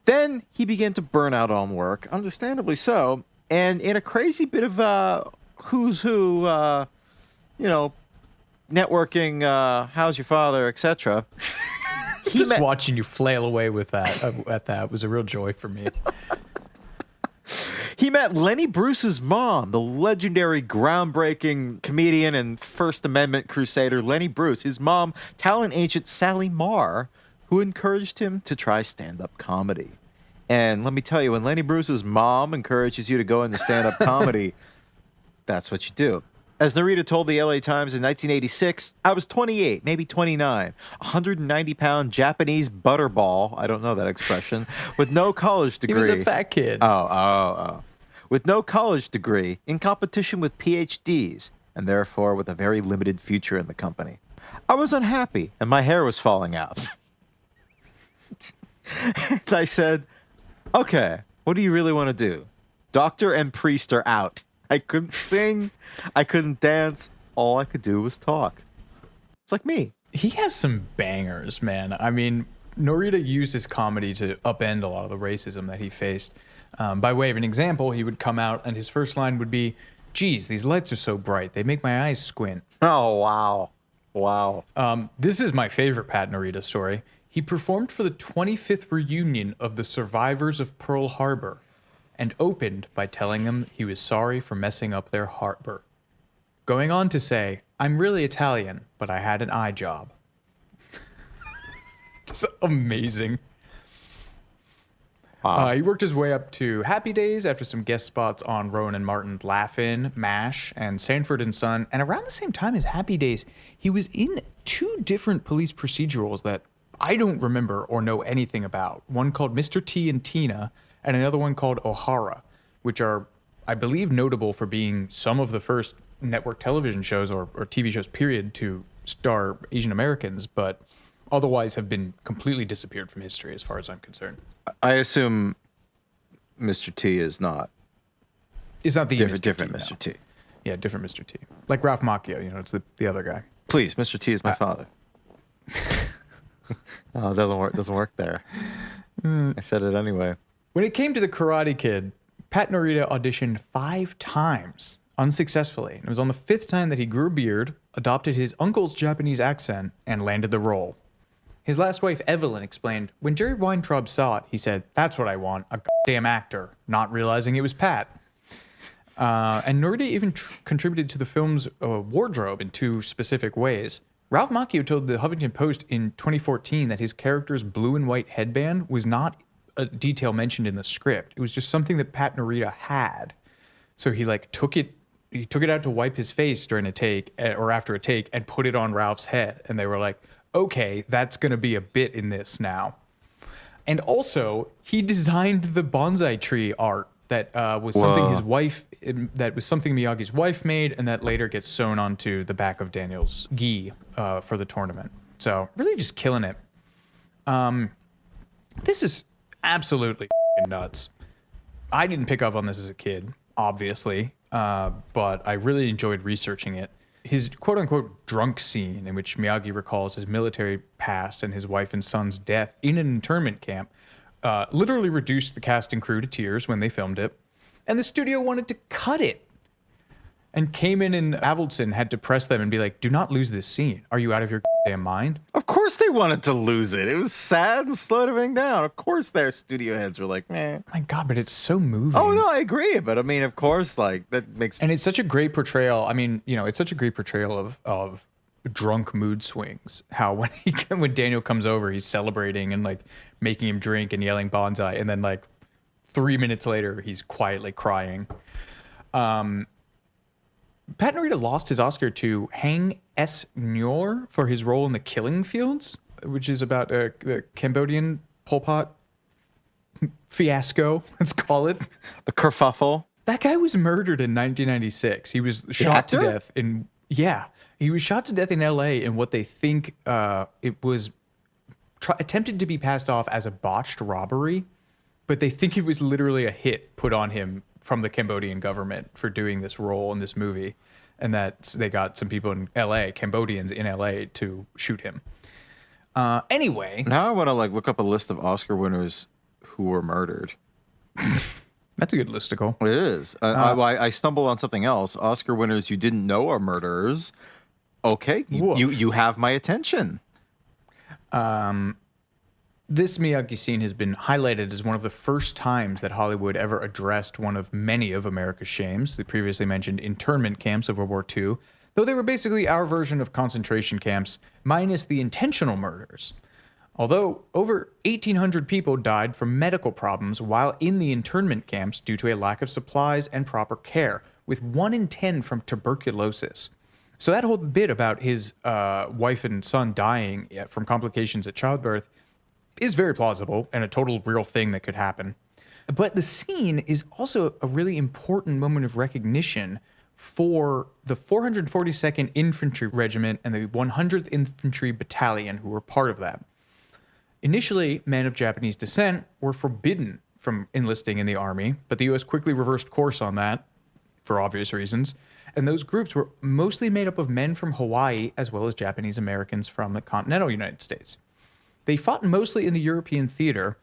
Then he began to burn out on work, understandably so, and in a crazy bit of who's who, networking, how's your father, etc. Just watching you flail away with that at that was a real joy for me. He met Lenny Bruce's mom, the legendary, groundbreaking comedian and First Amendment crusader Lenny Bruce. His mom, talent agent Sally Marr, who encouraged him to try stand-up comedy. And let me tell you, when Lenny Bruce's mom encourages you to go into stand-up comedy, that's what you do. As Norita told the LA Times in 1986, I was 28, maybe 29, 190-pound Japanese butterball, I don't know that expression, with no college degree. He was a fat kid. Oh. With no college degree, in competition with PhDs, and therefore with a very limited future in the company. I was unhappy, and my hair was falling out. And I said, okay, what do you really want to do? Doctor and priest are out. I couldn't sing. I couldn't dance. All I could do was talk. It's like me. He has some bangers, man. I mean, Norita used his comedy to upend a lot of the racism that he faced. By way of an example, he would come out and his first line would be, Geez, these lights are so bright. They make my eyes squint. Oh, wow. Wow. This is my favorite Pat Norita story. He performed for the 25th reunion of the survivors of Pearl Harbor and opened by telling them he was sorry for messing up their harbor. Going on to say, I'm really Italian, but I had an eye job. Just amazing. Wow. He worked his way up to Happy Days after some guest spots on Rowan and Martin's Laugh-In, MASH, and Sanford and Son. And around the same time as Happy Days, he was in 2 different police procedurals that I don't remember or know anything about. One called Mr. T and Tina, and another one called O'Hara, which are, I believe, notable for being some of the first network television shows or TV shows, period, to star Asian Americans, but otherwise have been completely disappeared from history as far as I'm concerned. I assume Mr. T is not. It's not the different Mr. Mr. T. Yeah, different Mr. T. Like Ralph Macchio, it's the other guy. Please, Mr. T is my father. Oh, it doesn't work there. I said it anyway. When it came to the Karate Kid, Pat Norita auditioned 5 times unsuccessfully. It was on the 5th time that he grew a beard, adopted his uncle's Japanese accent, and landed the role. His last wife, Evelyn, explained, when Jerry Weintraub saw it, he said, that's what I want, a goddamn actor, not realizing it was Pat. And Norita even contributed to the film's wardrobe in 2 specific ways. Ralph Macchio told the Huffington Post in 2014 that his character's blue and white headband was not a detail mentioned in the script. It was just something that Pat Norita had. So he took it out to wipe his face during a take or after a take and put it on Ralph's head. And they were like, okay, that's going to be a bit in this now. And also, he designed the bonsai tree art that was something something Miyagi's wife made, and that later gets sewn onto the back of Daniel's gi for the tournament. So really just killing it. This is absolutely nuts. I didn't pick up on this as a kid, obviously, but I really enjoyed researching it. His quote-unquote drunk scene, in which Miyagi recalls his military past and his wife and son's death in an internment camp, literally reduced the cast and crew to tears when they filmed it. And the studio wanted to cut it. And Kamen and Avildsen had to press them and be like, do not lose this scene. Are you out of your damn mind? Of course they wanted to lose it. It was sad and slowed everything down. Of course their studio heads were like, meh. My God, but it's so moving. Oh, no, I agree. But I mean, of course, that makes... And it's such a great portrayal. I mean, it's such a great portrayal of drunk mood swings. How when Daniel comes over, he's celebrating and making him drink and yelling bonsai. And then 3 minutes later, he's quietly crying. Pat Norita lost his Oscar to Hang S. Nyor for his role in The Killing Fields, which is about the Cambodian Pol Pot fiasco, let's call it. The kerfuffle. That guy was murdered in 1996. He was shot to death he was shot to death in L.A. in what they think it was attempted to be passed off as a botched robbery, but they think it was literally a hit put on him from the Cambodian government for doing this role in this movie, and that they got some people in L.A., Cambodians in L.A., to shoot him. Anyway. Now I want to look up a list of Oscar winners who were murdered. That's a good listicle. It is. I stumbled on something else. Oscar winners you didn't know are murderers. Okay, you have my attention. This Miyagi scene has been highlighted as one of the first times that Hollywood ever addressed one of many of America's shames, the previously mentioned internment camps of World War II, though they were basically our version of concentration camps, minus the intentional murders. Although over 1,800 people died from medical problems while in the internment camps due to a lack of supplies and proper care, with 1 in 10 from tuberculosis. So that whole bit about his wife and son dying from complications at childbirth is very plausible and a total real thing that could happen. But the scene is also a really important moment of recognition for the 442nd Infantry Regiment and the 100th Infantry Battalion who were part of that. Initially, men of Japanese descent were forbidden from enlisting in the army, but the U.S. quickly reversed course on that for obvious reasons. And those groups were mostly made up of men from Hawaii as well as Japanese Americans from the continental United States. They fought mostly in the European theater,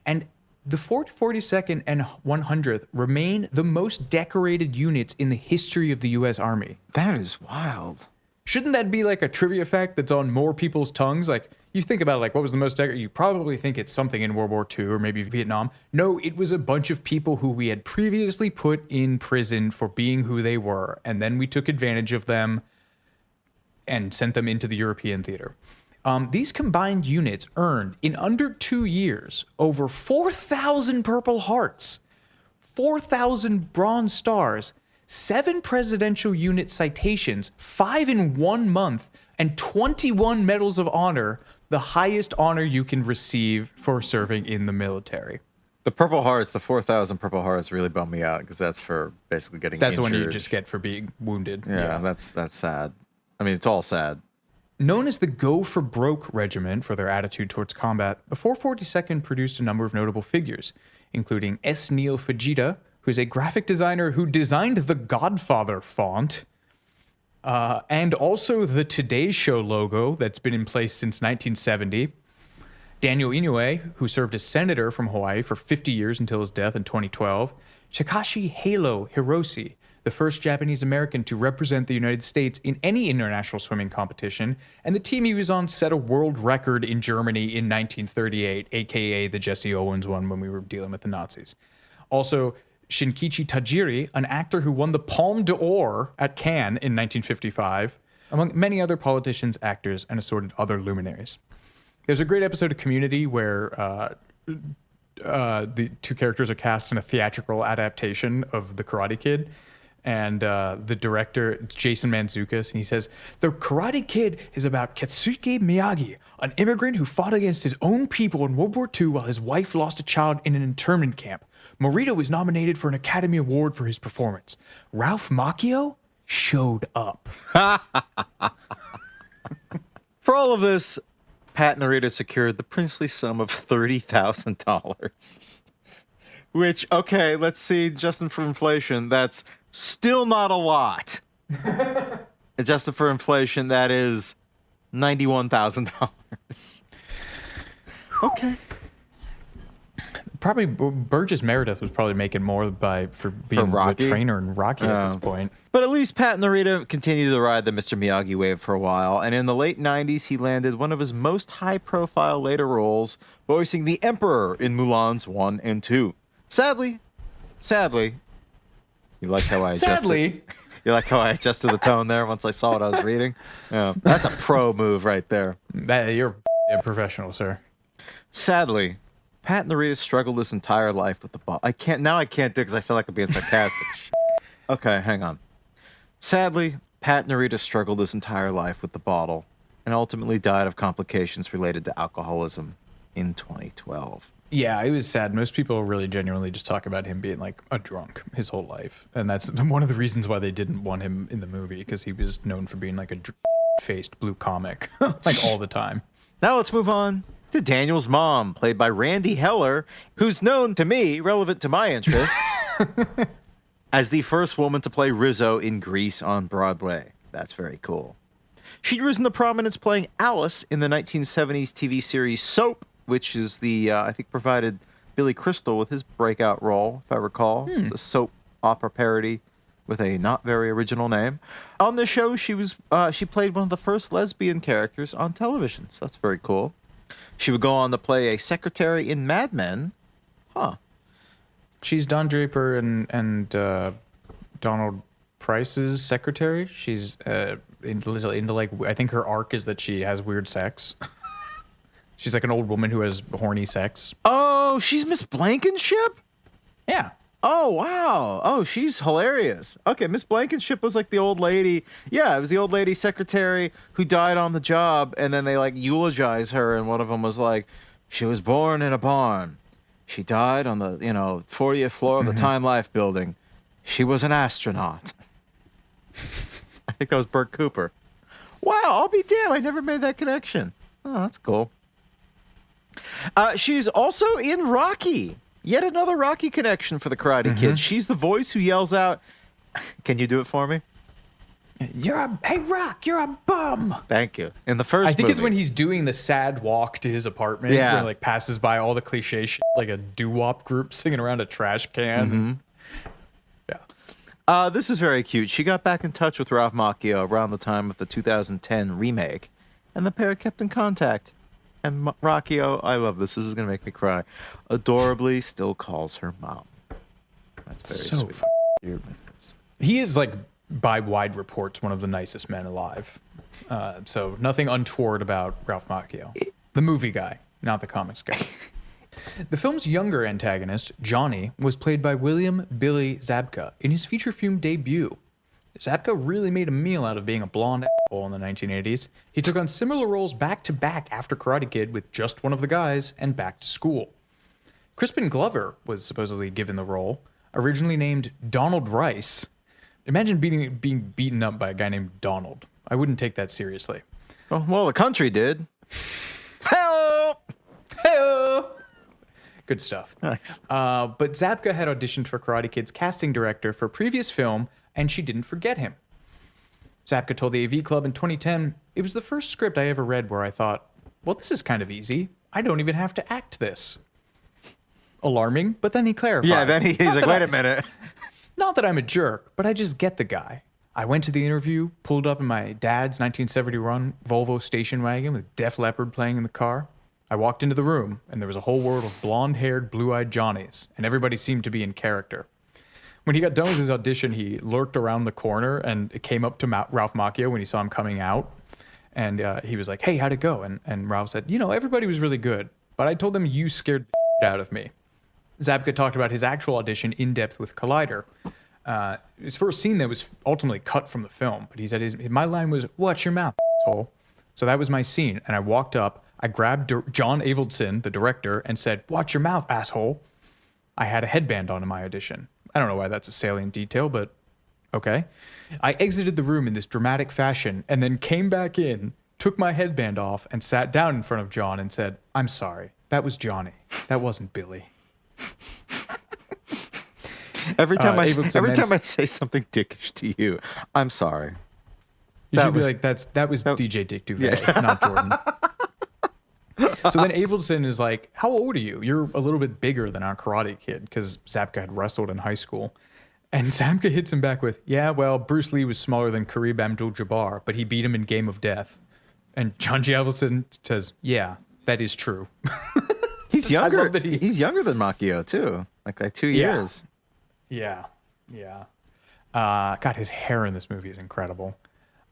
and The 42nd and 100th remain the most decorated units in the history of the U.S. Army. That is wild. Shouldn't that be like a trivia fact that's on more people's tongues? Like, you think about like what was the most decorated? You probably think it's something in World War II or maybe Vietnam. No, it was a bunch of people who we had previously put in prison for being who they were, and then we took advantage of them and sent them into the European theater. These combined units earned, in under 2 years, over 4,000 Purple Hearts, 4,000 Bronze Stars, 7 Presidential Unit citations, 5 in 1 month, and 21 Medals of Honor, the highest honor you can receive for serving in the military. The Purple Hearts, the 4,000 Purple Hearts really bummed me out because that's for basically getting That's injured. the one you just get for being wounded. Yeah, that's sad. I mean, it's all sad. Known as the Go for Broke Regiment for their attitude towards combat, the 442nd produced a number of notable figures, including S. Neil Fujita, who's a graphic designer who designed the Godfather font, and also the Today Show logo that's been in place since 1970. Daniel Inoue, who served as senator from Hawaii for 50 years until his death in 2012. Takashi Heilo Hiroshi, the first Japanese American to represent the United States in any international swimming competition, and the team he was on set a world record in Germany in 1938, aka the Jesse Owens one when we were dealing with the Nazis. Also, Shinkichi Tajiri, an actor who won the Palme d'Or at Cannes in 1955, among many other politicians, actors, and assorted other luminaries. There's a great episode of Community where the two characters are cast in a theatrical adaptation of The Karate Kid. And the director, Jason Mantzoukas, and he says, The Karate Kid is about Katsuki Miyagi, an immigrant who fought against his own people in World War II while his wife lost a child in an internment camp. Morita was nominated for an Academy Award for his performance. Ralph Macchio showed up. For all of this, Pat Norita secured the princely sum of $30,000. Which, okay, let's see, adjusting for inflation, that's still not a lot. Adjusted for inflation, that is $91,000. Okay. Probably Burgess Meredith was probably making more for being the trainer in Rocky at this point. But at least Pat Norita continued to ride the Mr. Miyagi wave for a while, and in the late 90s, he landed one of his most high-profile later roles, voicing the Emperor in Mulan's 1 and 2. Sadly, you like how I adjusted? You like how I adjusted the tone there once I saw what I was reading? Yeah, that's a pro move right there. You're a professional, sir. Sadly, Pat Norita struggled his entire life with the ball. I can't do it because I sound like I'm being sarcastic. Okay, hang on. Sadly, Pat Norita struggled his entire life with the bottle and ultimately died of complications related to alcoholism in 2012. Yeah, it was sad. Most people really genuinely just talk about him being like a drunk his whole life. And that's one of the reasons why they didn't want him in the movie, because he was known for being like a faced blue comic like all the time. Now let's move on to Daniel's mom, played by Randy Heller, who's known to me, relevant to my interests, as the first woman to play Rizzo in Grease on Broadway. That's very cool. She'd risen to prominence playing Alice in the 1970s TV series Soap, which is I think provided Billy Crystal with his breakout role, if I recall. It's a soap opera parody with a not very original name. On the show, she played one of the first lesbian characters on television, so that's very cool. She would go on to play a secretary in Mad Men. Huh. She's Don Draper and Donald Price's secretary. She's into like, I think her arc is that she has weird sex. She's like an old woman who has horny sex. Oh, she's Miss Blankenship? Yeah. Oh, wow. Oh, she's hilarious. Okay, Miss Blankenship was like the old lady. Yeah, it was the old lady secretary who died on the job, and then they like eulogize her, and one of them was like, she was born in a barn. She died on the, 40th floor of the Time Life building. She was an astronaut. I think that was Bert Cooper. Wow, I'll be damned. I never made that connection. Oh, that's cool. She's also in Rocky. Yet another Rocky connection for the Karate Kid. She's the voice who yells out, can you do it for me? Hey, Rock, you're a bum. Thank you. In the first I think movie. it's when he's doing the sad walk to his apartment. Yeah. Where, like, passes by all the cliche shit, like a doo-wop group singing around a trash can. Yeah. This is very cute. She got back in touch with Ralph Macchio around the time of the 2010 remake, and the pair kept in contact. And Macchio, I love this. This is going to make me cry. Adorably still calls her mom. That's very sweet. Cute. He is, like, by wide reports, one of the nicest men alive. So nothing untoward about Ralph Macchio. The movie guy, not the comics guy. The film's younger antagonist, Johnny, was played by William Billy Zabka in his feature film debut. Zabka really made a meal out of being a blonde asshole in the 1980s. He took on similar roles back-to-back after Karate Kid with Just One of the Guys and Back to School. Crispin Glover was supposedly given the role, originally named Donald Rice. Imagine being beaten up by a guy named Donald. I wouldn't take that seriously. Oh, well, the country did. Help! Hey-o! Good stuff. Nice. But Zabka had auditioned for Karate Kid's casting director for a previous film, and she didn't forget him. Zabka told the AV Club in 2010, "It was the first script I ever read where I thought, well, this is kind of easy. I don't even have to act this." Alarming, but then he clarified. Yeah, then he's like, wait a minute. Not that I'm a jerk, but I just get the guy. I went to the interview, pulled up in my dad's 1971 Volvo station wagon with Def Leppard playing in the car. I walked into the room, and there was a whole world of blonde-haired, blue-eyed Johnnies, and everybody seemed to be in character. When he got done with his audition, he lurked around the corner and came up to Ralph Macchio when he saw him coming out. And he was like, "Hey, how'd it go?" And Ralph said, everybody was really good, but I told them you scared the out of me. Zabka talked about his actual audition in depth with Collider. His first scene that was ultimately cut from the film, but he said my line was, "Watch your mouth, asshole." So that was my scene, and I walked up, I grabbed John Avildsen, the director, and said, "Watch your mouth, asshole." I had a headband on in my audition. I don't know why that's a salient detail, but okay. I exited the room in this dramatic fashion and then came back in, took my headband off, and sat down in front of John and said, "I'm sorry. That was Johnny. That wasn't Billy." Every time I say something dickish to you, I'm sorry. You should be like, that was DJ Dick Duvet, not Jordan. So then Avildsen is like, "How old are you? You're a little bit bigger than our Karate Kid," because Zabka had wrestled in high school. And Zabka hits him back with, "Yeah, well, Bruce Lee was smaller than Kareem Abdul-Jabbar, but he beat him in Game of Death." And John G. Avildsen says, "Yeah, that is true." He's younger. He's younger than Macchio too, like 2 years. Yeah. God, his hair in this movie is incredible.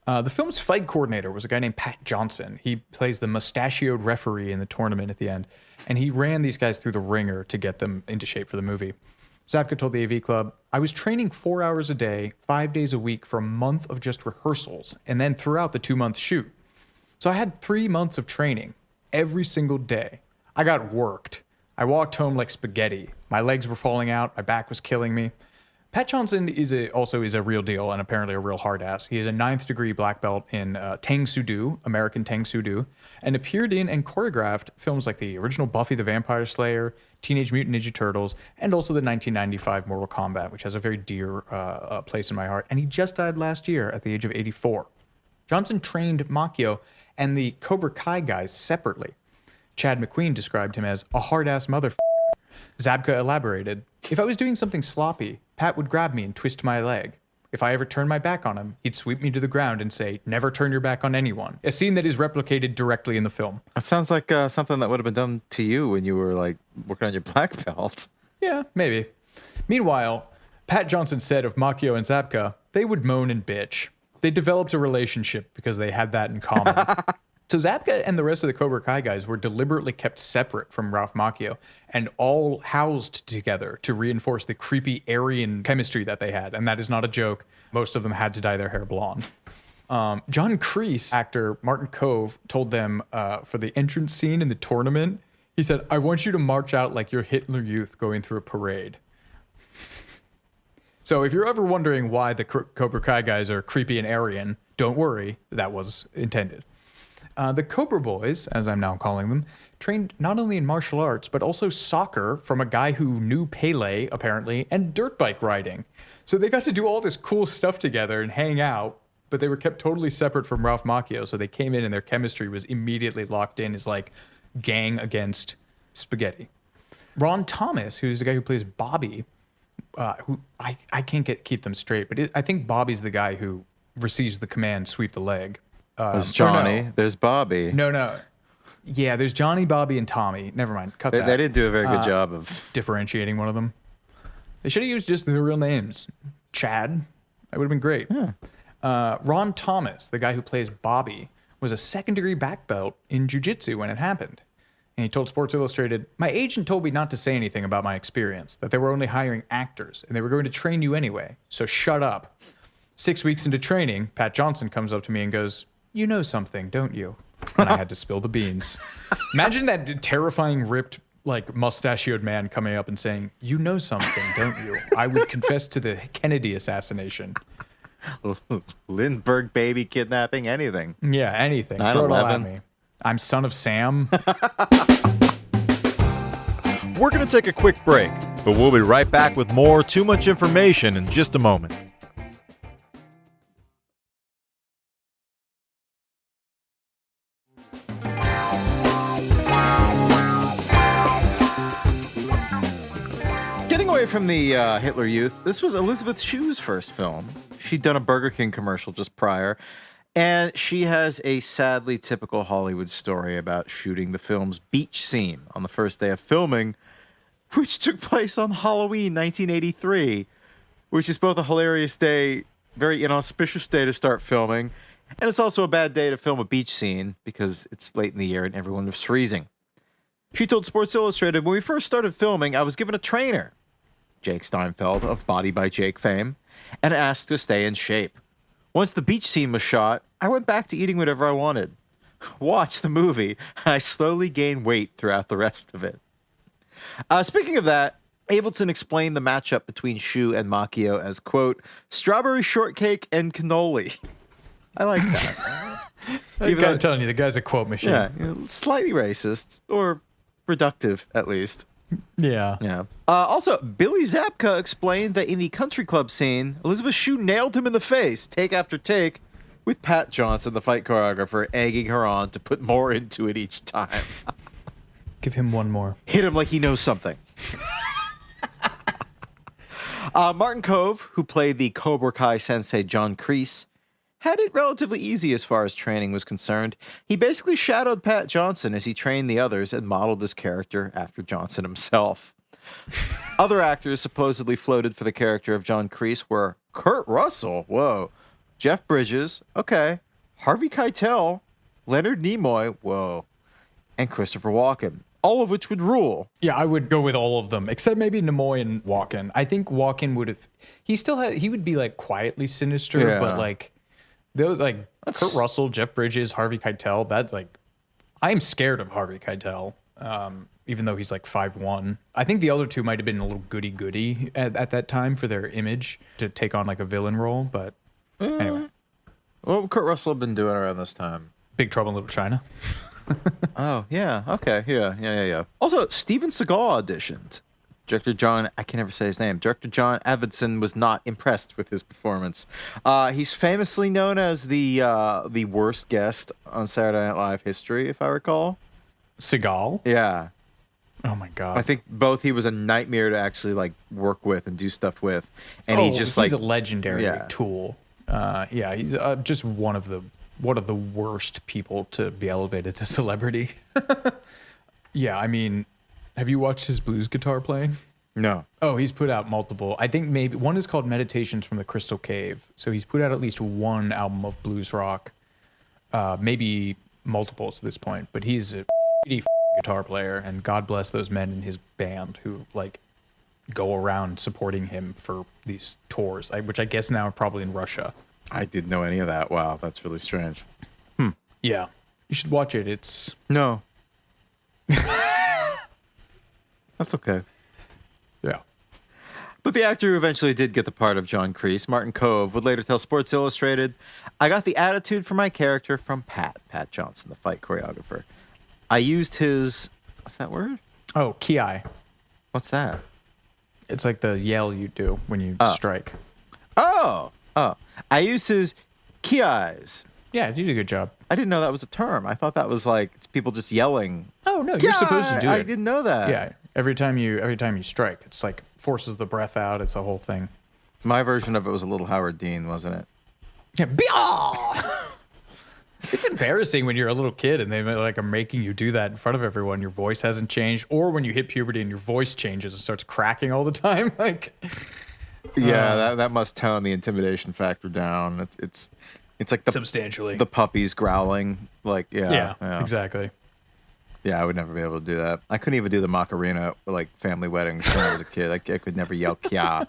The film's fight coordinator was a guy named Pat Johnson. He plays the mustachioed referee in the tournament at the end, and he ran these guys through the ringer to get them into shape for the movie. Zabka told the AV Club, "I was training 4 hours a day, 5 days a week for a month of just rehearsals, and then throughout the 2-month shoot. So I had 3 months of training every single day. I got worked. I walked home like spaghetti. My legs were falling out. My back was killing me." Pat Johnson also is a real deal and apparently a real hard ass. He is a 9th degree black belt in Tang Soo Do, American Tang Soo Do, and appeared in and choreographed films like the original Buffy the Vampire Slayer, Teenage Mutant Ninja Turtles, and also the 1995 Mortal Kombat, which has a very dear place in my heart. And he just died last year at the age of 84. Johnson trained Macchio and the Cobra Kai guys separately. Chad McQueen described him as a hard-ass motherfucker. Zabka elaborated, "If I was doing something sloppy, Pat would grab me and twist my leg. If I ever turned my back on him, he'd sweep me to the ground and say, 'Never turn your back on anyone.' A scene that is replicated directly in the film." That sounds like something that would have been done to you when you were like working on your black belt. Yeah, maybe. Meanwhile, Pat Johnson said of Macchio and Zabka, they would moan and bitch. They developed a relationship because they had that in common. So Zabka and the rest of the Cobra Kai guys were deliberately kept separate from Ralph Macchio and all housed together to reinforce the creepy Aryan chemistry that they had. And that is not a joke. Most of them had to dye their hair blonde. John Kreese, actor Martin Kove, told them for the entrance scene in the tournament, he said, "I want you to march out like you're Hitler Youth going through a parade." So if you're ever wondering why the Cobra Kai guys are creepy and Aryan, don't worry, that was intended. The Cobra Boys, as I'm now calling them, trained not only in martial arts, but also soccer from a guy who knew Pele, apparently, and dirt bike riding. So they got to do all this cool stuff together and hang out. but they were kept totally separate from Ralph Macchio. So they came in and their chemistry was immediately locked in as like gang against spaghetti. Ron Thomas, who's the guy who plays Bobby, who I can't keep them straight, but I think Bobby's the guy who receives the command, sweep the leg. There's Johnny. No. There's Bobby. No. Yeah, there's Johnny, Bobby, and Tommy. Never mind. Cut that. They didn't do a very good job of differentiating one of them. They should have used just their real names. Chad. That would have been great. Yeah. Ron Thomas, the guy who plays Bobby, was a second-degree black belt in jiu-jitsu when it happened. And he told Sports Illustrated, "My agent told me not to say anything about my experience, that they were only hiring actors, and they were going to train you anyway, so shut up." 6 weeks into training, Pat Johnson comes up to me and goes, "You know something, don't you?" And I had to spill the beans. Imagine that terrifying, ripped, like, mustachioed man coming up and saying, "You know something, don't you? I would confess to the Kennedy assassination." Lindbergh baby kidnapping, anything. Yeah, anything. Throw it all at me. I'm son of Sam. We're going to take a quick break, but we'll be right back with more Too Much Information in just a moment. Getting away from the Hitler Youth, this was Elizabeth Shue's first film. She'd done a Burger King commercial just prior, and she has a sadly typical Hollywood story about shooting the film's beach scene on the first day of filming, which took place on Halloween 1983, which is both a hilarious day, very inauspicious day to start filming, and it's also a bad day to film a beach scene because it's late in the year and everyone was freezing. She told Sports Illustrated, "When we first started filming, I was given a trainer, Jake Steinfeld of Body by Jake fame, and asked to stay in shape. Once the beach scene was shot, I went back to eating whatever I wanted. Watch the movie, and I slowly gained weight throughout the rest of it." Speaking of that, Ableton explained the matchup between Shue and Macchio as, quote, "strawberry shortcake and cannoli." I like that. I'm telling you, the guy's a quote machine. Yeah, slightly racist, or reductive, at least. Yeah. Also, Billy Zabka explained that in the country club scene, Elizabeth Shue nailed him in the face, take after take, with Pat Johnson, the fight choreographer, egging her on to put more into it each time. Give him one more. Hit him like he knows something. Martin Kove, who played the Cobra Kai sensei John Kreese, had it relatively easy as far as training was concerned. He basically shadowed Pat Johnson as he trained the others and modeled his character after Johnson himself. Other actors supposedly floated for the character of John Kreese were Kurt Russell, whoa, Jeff Bridges, okay, Harvey Keitel, Leonard Nimoy, whoa, and Christopher Walken, all of which would rule. Yeah, I would go with all of them, except maybe Nimoy and Walken. I think Walken would have, he would be like quietly sinister, but like, those like Kurt Russell, Jeff Bridges, Harvey Keitel. That's like, I'm scared of Harvey Keitel, even though he's like 5'1". I think the other two might have been a little goody-goody at that time for their image to take on like a villain role. But anyway, what would Kurt Russell have been doing around this time? Big Trouble in Little China. Oh yeah, okay, yeah. Also, Steven Seagal auditioned. Director John Avildsen was not impressed with his performance. He's famously known as the worst guest on Saturday Night Live history, if I recall. Seagal? Yeah. Oh my God. I think he was a nightmare to actually like work with and do stuff with, and he's a legendary tool. He's just one of the worst people to be elevated to celebrity. Yeah, I mean, have you watched his blues guitar playing? No. Oh, he's put out multiple. I think maybe one is called Meditations from the Crystal Cave. So he's put out at least one album of blues rock, maybe multiples at this point. But he's a guitar player, and God bless those men in his band who like go around supporting him for these tours, which I guess now are probably in Russia. I didn't know any of that. Wow, that's really strange. Yeah, you should watch it. It's no. That's okay. Yeah. But the actor who eventually did get the part of John Kreese, Martin Kove, would later tell Sports Illustrated, "I got the attitude for my character from Pat Johnson, the fight choreographer. I used his," what's that word? Oh, ki. What's that? It's like the yell you do when you strike. Oh. I used his Kiais. Yeah, you did a good job. I didn't know that was a term. I thought that was like it's people just yelling. Oh no, you're supposed to do it. I didn't know that. Yeah, every time you strike, it's like forces the breath out. It's a whole thing. My version of it was a little Howard Dean, wasn't it? Yeah. It's embarrassing when you're a little kid and they like are making you do that in front of everyone. Your voice hasn't changed, or when you hit puberty and your voice changes and starts cracking all the time. Like, yeah, that must tone the intimidation factor down. It's like substantially the puppies growling. Like, yeah, exactly. Yeah, I would never be able to do that. I couldn't even do the Macarena like family weddings when I was a kid. I could never yell "Kya."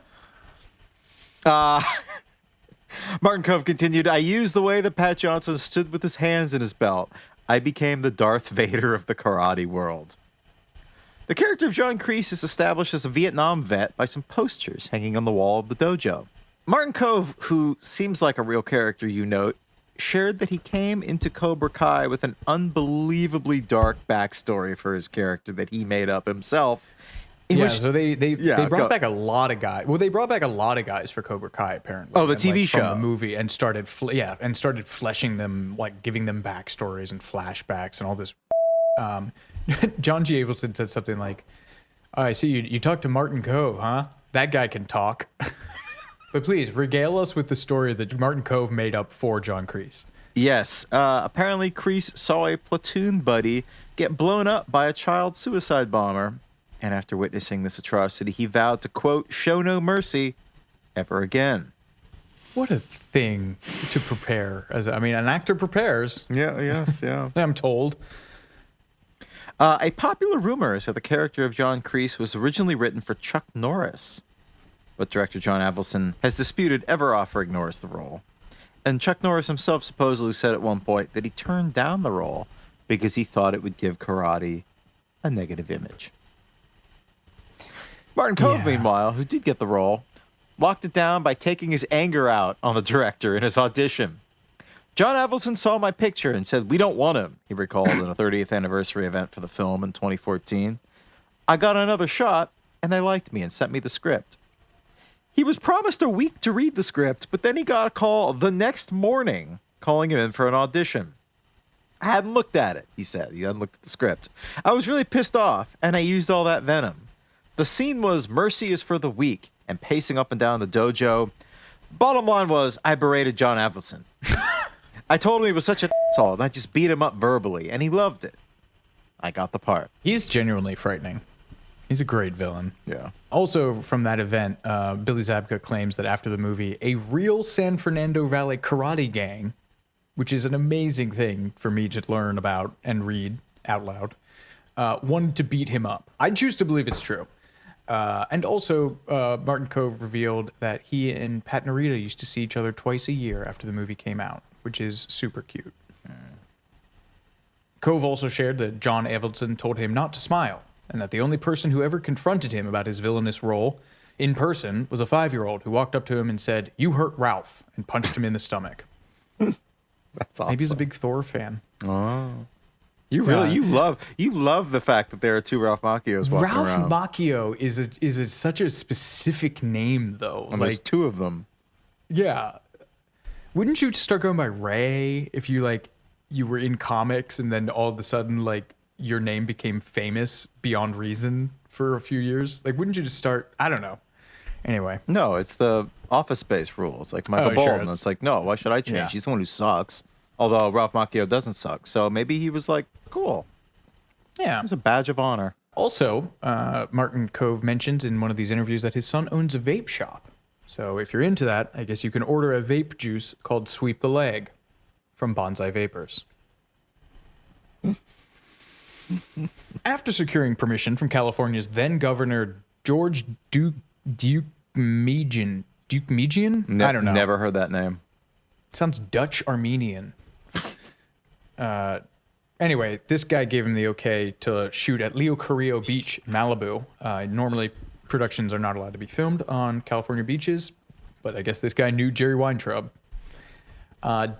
Martin Kove continued, I used the way that Pat Johnson stood with his hands in his belt. I became the Darth Vader of the karate world. The character of John Kreese is established as a Vietnam vet by some posters hanging on the wall of the dojo. Martin Kove, who seems like a real character, you note, shared that he came into Cobra Kai with an unbelievably dark backstory for his character that he made up himself. So they brought back a lot of guys. Well, they brought back a lot of guys for Cobra Kai, apparently. Oh, the TV show, from the movie, and started fleshing them, like giving them backstories and flashbacks and all this. John G. Avildsen said something like, oh, "I see you talked to Martin Kove, huh? That guy can talk." But please regale us with the story that Martin Kove made up for John Kreese. Yes, apparently Kreese saw a platoon buddy get blown up by a child suicide bomber. And after witnessing this atrocity, he vowed to, quote, show no mercy ever again. What a thing to prepare. An actor prepares. Yeah. I'm told. A popular rumor is that the character of John Kreese was originally written for Chuck Norris. But director John Avildsen has disputed ever offering Norris the role. And Chuck Norris himself supposedly said at one point that he turned down the role because he thought it would give karate a negative image. Martin Kove, meanwhile, who did get the role, locked it down by taking his anger out on the director in his audition. John Avildsen saw my picture and said, we don't want him, he recalled in a 30th anniversary event for the film in 2014. I got another shot, and they liked me and sent me the script. He was promised a week to read the script, but then he got a call the next morning calling him in for an audition. I hadn't looked at it, he said. He hadn't looked at the script. I was really pissed off, and I used all that venom. The scene was mercy is for the weak and pacing up and down the dojo. Bottom line was I berated John Avildsen. I told him he was such an asshole, and I just beat him up verbally, and he loved it. I got the part. He's genuinely frightening. He's a great villain. Yeah. Also, from that event, Billy Zabka claims that after the movie, a real San Fernando Valley karate gang, which is an amazing thing for me to learn about and read out loud, wanted to beat him up. I choose to believe it's true. And also, Martin Kove revealed that he and Pat Norita used to see each other twice a year after the movie came out, which is super cute. Kove also shared that John Avildsen told him not to smile, and that the only person who ever confronted him about his villainous role in person was a 5-year-old who walked up to him and said, "You hurt Ralph," and punched him in the stomach. That's awesome. Maybe he's a big Thor fan. Oh. You love the fact that there are 2 Ralph Macchios walking around. Ralph Macchio is such a specific name, though. And there's 2 of them. Yeah. Wouldn't you start going by Ray if you were in comics and then all of a sudden your name became famous beyond reason for a few years? Wouldn't you just start? I don't know. Anyway. No, it's the Office Space rule. It's like Michael Bolton. It's like, no, why should I change? Yeah. He's the one who sucks. Although Ralph Macchio doesn't suck. So maybe he was like, cool. Yeah. It was a badge of honor. Also, Martin Kove mentions in one of these interviews that his son owns a vape shop. So if you're into that, I guess you can order a vape juice called Sweep the Leg from Bonsai Vapors. After securing permission from California's then Governor George Duke Mejian, I don't know. Never heard that name. Sounds Dutch Armenian. Anyway, this guy gave him the okay to shoot at Leo Carrillo Beach, Malibu. Normally, productions are not allowed to be filmed on California beaches, but I guess this guy knew Jerry Weintraub.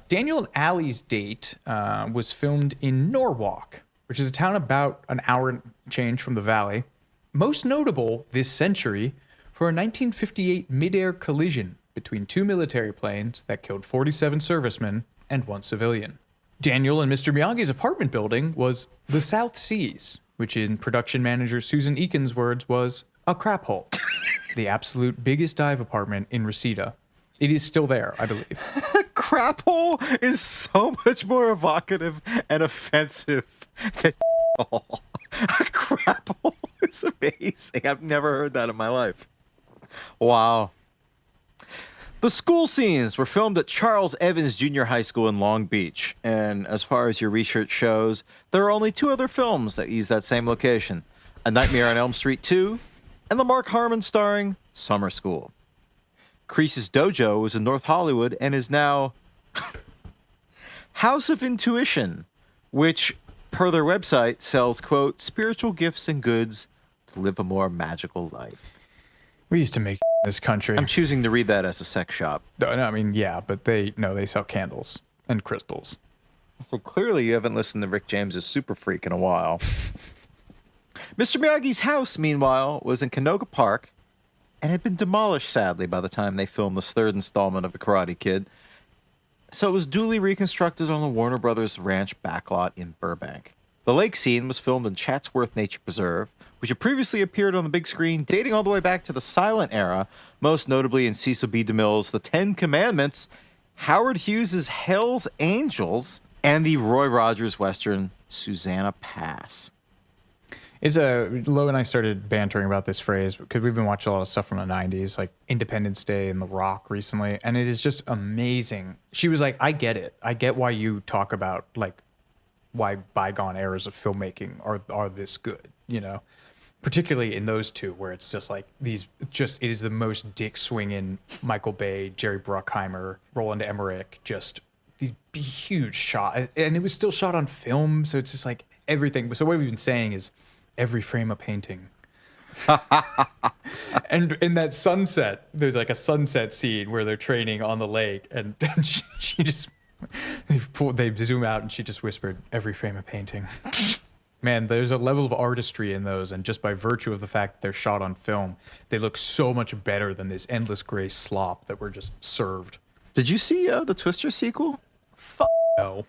Daniel and Allie's date was filmed in Norwalk, which is a town about an hour and change from the valley. Most notable this century for a 1958 midair collision between 2 military planes that killed 47 servicemen and 1 civilian. Daniel and Mr. Miyagi's apartment building was the South Seas, which in production manager Susan Eakin's words was a crap hole. The absolute biggest dive apartment in Reseda. It is still there, I believe. Crap hole is so much more evocative and offensive than hole. A crap hole is amazing. I've never heard that in my life. Wow. The school scenes were filmed at Charles Evans Junior High School in Long Beach. And as far as your research shows, there are only 2 other films that use that same location. A Nightmare on Elm Street 2 and the Mark Harmon starring Summer School. Kreese's Dojo was in North Hollywood and is now House of Intuition, which, per their website, sells, quote, spiritual gifts and goods to live a more magical life. We used to make in this country. I'm choosing to read that as a sex shop. No, I mean, yeah, but they sell candles and crystals. So clearly you haven't listened to Rick James's Super Freak in a while. Mr. Miyagi's house, meanwhile, was in Canoga Park and had been demolished, sadly, by the time they filmed this 3rd installment of The Karate Kid. So it was duly reconstructed on the Warner Brothers Ranch backlot in Burbank. The lake scene was filmed in Chatsworth Nature Preserve, which had previously appeared on the big screen, dating all the way back to the silent era, most notably in Cecil B. DeMille's The 10 Commandments, Howard Hughes' Hell's Angels, and the Roy Rogers Western Susanna Pass. Lo and I started bantering about this phrase because we've been watching a lot of stuff from the 90s, like Independence Day and The Rock recently, and it is just amazing. She was like, I get it. I get why you talk about, like, why bygone eras of filmmaking are this good, you know? Particularly in those 2, where it's just like it is the most dick swinging Michael Bay, Jerry Bruckheimer, Roland Emmerich, just these huge shots. And it was still shot on film, so it's just like everything. So what we've been saying is every frame a painting. And in that sunset, there's like a sunset scene where they're training on the lake, and she just they zoom out and she just whispered, every frame a painting. Man, there's a level of artistry in those, and just by virtue of the fact that they're shot on film, they look so much better than this endless gray slop that we're just served. Did you see the Twister sequel? No.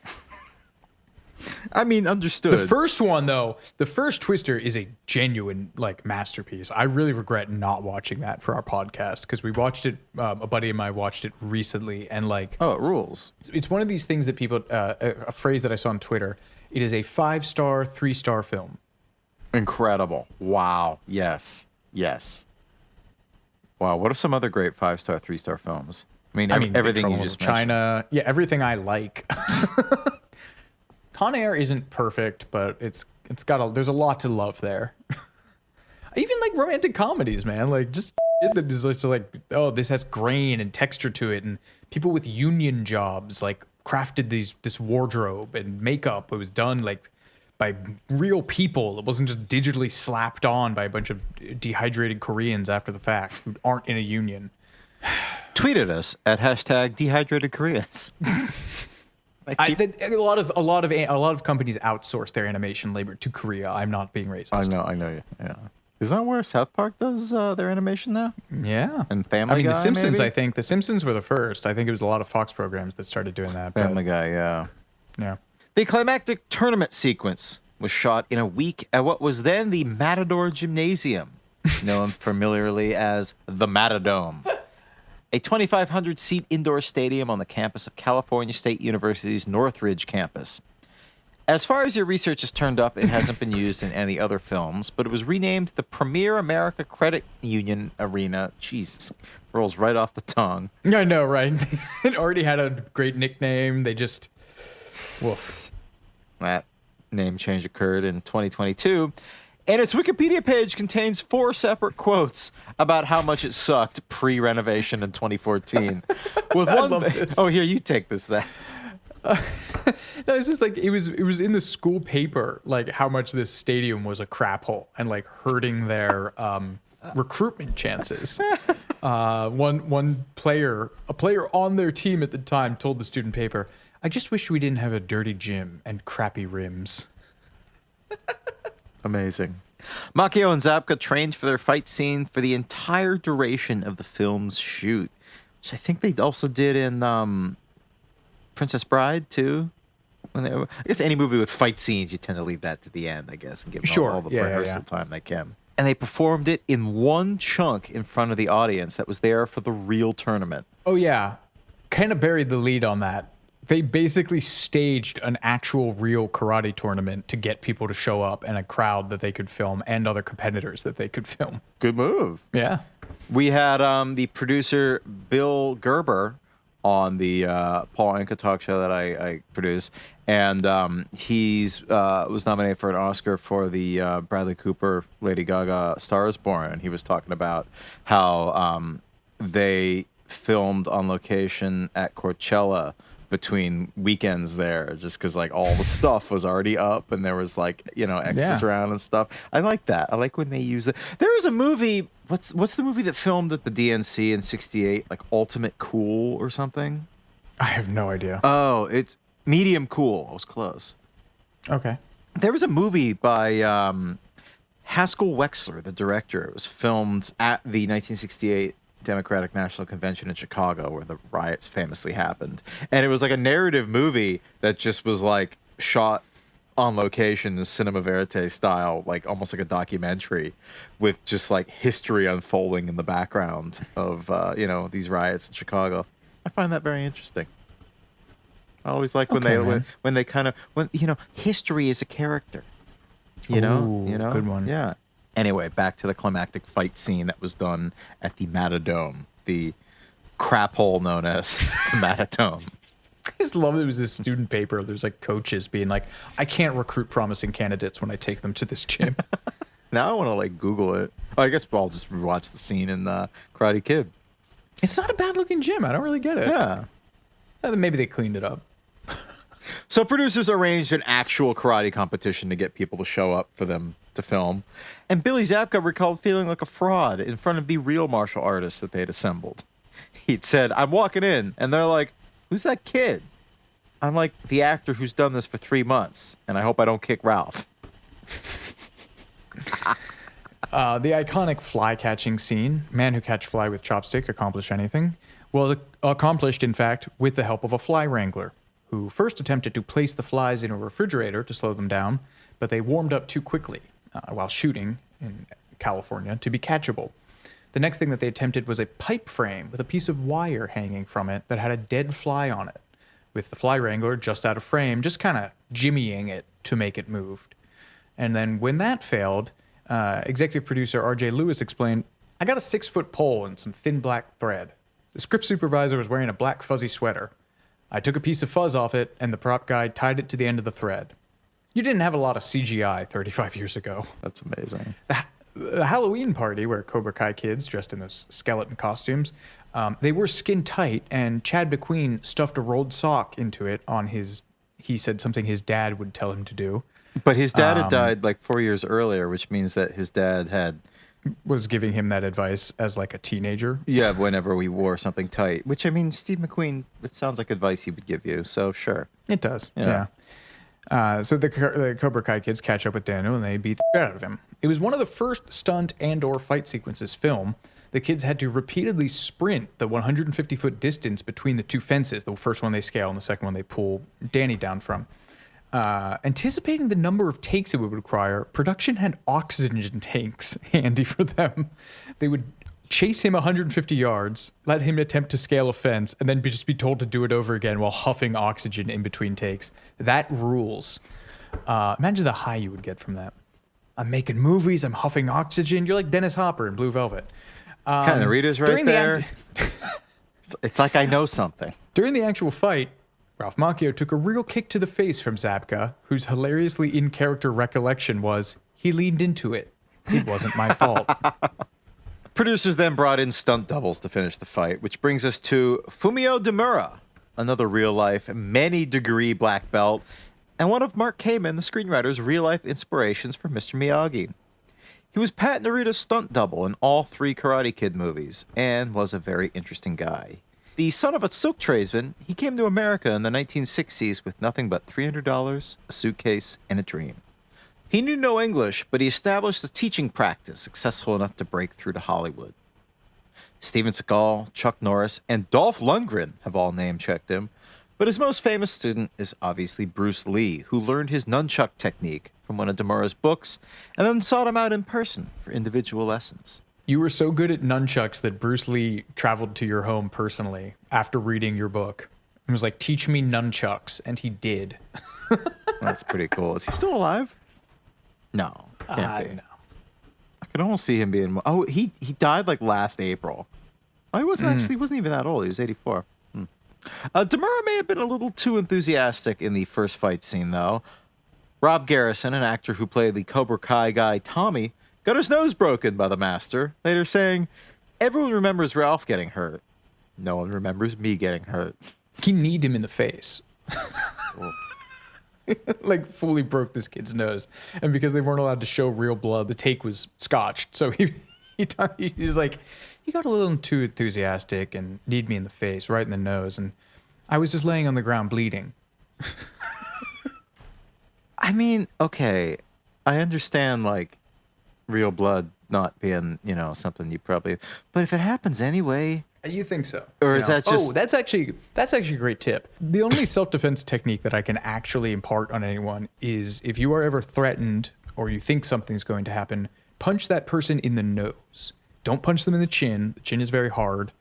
I mean, understood. The first one, though, the first Twister is a genuine, like, masterpiece. I really regret not watching that for our podcast, because we watched it, a buddy of mine watched it recently, and, like... Oh, it rules. It's one of these things that people, a phrase that I saw on Twitter, it is a 5-star, 3-star film. Incredible. Wow. Yes. Yes. Wow. What are some other great 5-star, 3-star films? I mean everything you just mentioned. China. Yeah, everything I like. Con Air isn't perfect, but it's got there's a lot to love there. Even like romantic comedies, man. Like just that is just like, oh, this has grain and texture to it, and people with union jobs like crafted this wardrobe and makeup. It was done like by real people. It wasn't just digitally slapped on by a bunch of dehydrated Koreans after the fact who aren't in a union. Tweet at us at #dehydrated Koreans. A lot of companies outsource their animation labor to Korea. I'm not being racist. I know. Yeah. Isn't that where South Park does their animation now? Yeah. And Family Guy, The Simpsons, maybe? I think. The Simpsons were the first. I think it was a lot of Fox programs that started doing that. Family Guy, yeah. Yeah. The climactic tournament sequence was shot in a week at what was then the Matador Gymnasium, known familiarly as the Matadome, a 2,500-seat indoor stadium on the campus of California State University's Northridge campus. As far as your research has turned up, it hasn't been used in any other films, but it was renamed the Premier America Credit Union Arena. Jesus, rolls right off the tongue. I know, right? It already had a great nickname. They just... Woof. That name change occurred in 2022, and its Wikipedia page contains 4 separate quotes about how much it sucked pre-renovation in 2014. With I one, love this. Oh, here, you take this then. No, it's just like it was in the school paper, like how much this stadium was a crap hole and like hurting their recruitment chances. One player, a player on their team at the time, told the student paper, "I just wish we didn't have a dirty gym and crappy rims." Amazing. Macchio and Zabka trained for their fight scene for the entire duration of the film's shoot, which I think they also did in Princess Bride too. I guess any movie with fight scenes, you tend to leave that to the end, I guess, and give them all the rehearsal time they can. And they performed it in one chunk in front of the audience that was there for the real tournament. Oh, yeah. Kind of buried the lead on that. They basically staged an actual real karate tournament to get people to show up and a crowd that they could film and other competitors that they could film. Good move. Yeah. We had the producer Bill Gerber on the Paul Anka talk show that I produce, and he's was nominated for an Oscar for the Bradley Cooper Lady Gaga Star Is Born, and he was talking about how they filmed on location at Coachella between weekends there, just because like all the stuff was already up and there was like extras around and stuff. I like that. I like when they use it. There was a movie. What's the movie that filmed at the DNC in '68? Like Ultimate Cool or something? I have no idea. Oh, it's Medium Cool. I was close. Okay. There was a movie by Haskell Wexler, the director. It was filmed at the 1968 Democratic National Convention in Chicago, where the riots famously happened. And it was like a narrative movie that just was like shot on location, cinema verite style, like almost like a documentary, with just like history unfolding in the background of these riots in Chicago. I find that very interesting. I always like when they kind of history is a character. You know, good one. Yeah. Anyway, back to the climactic fight scene that was done at the Matadome, the crap hole known as the Matadome. I just love it was this student paper. There's like coaches being like, I can't recruit promising candidates when I take them to this gym. Now I want to like Google it. Oh, I guess I'll just rewatch the scene in Karate Kid. It's not a bad looking gym. I don't really get it. Yeah. Maybe they cleaned it up. So producers arranged an actual karate competition to get people to show up for them to film. And Billy Zabka recalled feeling like a fraud in front of the real martial artists that they'd assembled. He'd said, I'm walking in, and they're like, who's that kid? I'm like, the actor who's done this for 3 months, and I hope I don't kick Ralph. The iconic fly catching scene, man who catch fly with chopstick accomplish anything, was accomplished, in fact, with the help of a fly wrangler, who first attempted to place the flies in a refrigerator to slow them down, but they warmed up too quickly while shooting in California to be catchable. The next thing that they attempted was a pipe frame with a piece of wire hanging from it that had a dead fly on it, with the fly wrangler just out of frame, just kind of jimmying it to make it move. And then when that failed, executive producer R.J. Lewis explained, I got a 6-foot pole and some thin black thread. The script supervisor was wearing a black fuzzy sweater. I took a piece of fuzz off it, and the prop guy tied it to the end of the thread. You didn't have a lot of CGI 35 years ago. That's amazing. The Halloween party, where Cobra Kai kids dressed in those skeleton costumes, they were skin tight, and Chad McQueen stuffed a rolled sock into it on he said something his dad would tell him to do. But his dad had died like 4 years earlier, which means that his dad was giving him that advice as like a teenager. Yeah, whenever we wore something tight. Which, I mean, Steve McQueen, it sounds like advice he would give you, so sure. It does, yeah. So the Cobra Kai kids catch up with Daniel, and they beat the shit out of him. It was one of the first stunt and or fight sequences filmed. The kids had to repeatedly sprint the 150-foot distance between the two fences, the first one they scale and the second one they pull Danny down from. Anticipating the number of takes it would require, production had oxygen tanks handy for them. They would chase him 150 yards, let him attempt to scale a fence, and then just be told to do it over again while huffing oxygen in between takes. That rules. Imagine the high you would get from that. I'm making movies, I'm huffing oxygen. You're like Dennis Hopper in Blue Velvet. Norita's right there. It's like I know something. During the actual fight, Ralph Macchio took a real kick to the face from Zabka, whose hilariously in-character recollection was, he leaned into it. It wasn't my fault. Producers then brought in stunt doubles to finish the fight, which brings us to Fumio Demura, another real-life, many-degree black belt, and one of Mark Kamen, the screenwriter's real-life inspirations for Mr. Miyagi. He was Pat Norita's stunt double in all 3 Karate Kid movies, and was a very interesting guy. The son of a silk tradesman, he came to America in the 1960s with nothing but $300, a suitcase, and a dream. He knew no English, but he established a teaching practice successful enough to break through to Hollywood. Steven Seagal, Chuck Norris, and Dolph Lundgren have all name-checked him. But his most famous student is obviously Bruce Lee, who learned his nunchuck technique from one of Demura's books and then sought him out in person for individual lessons. You were so good at nunchucks that Bruce Lee traveled to your home personally after reading your book. He was like, teach me nunchucks. And he did. That's pretty cool. Is he still alive? No. Can't be. No. I could almost see him being... Oh, he died like last April. Oh, he wasn't even that old. He was 84. Demura may have been a little too enthusiastic in the first fight scene, though. Rob Garrison, an actor who played the Cobra Kai guy Tommy, got his nose broken by the master, later saying, "Everyone remembers Ralph getting hurt. No one remembers me getting hurt." He kneed him in the face. Like, fully broke this kid's nose. And because they weren't allowed to show real blood, the take was scotched. So he was like, he got a little too enthusiastic and kneed me in the face, right in the nose. And I was just laying on the ground bleeding. I mean, okay, I understand, like, real blood not being, something you probably... But if it happens anyway... You think so? Or is that just... Oh, that's actually a great tip. The only self-defense technique that I can actually impart on anyone is if you are ever threatened or you think something's going to happen, punch that person in the nose. Don't punch them in the chin. The chin is very hard.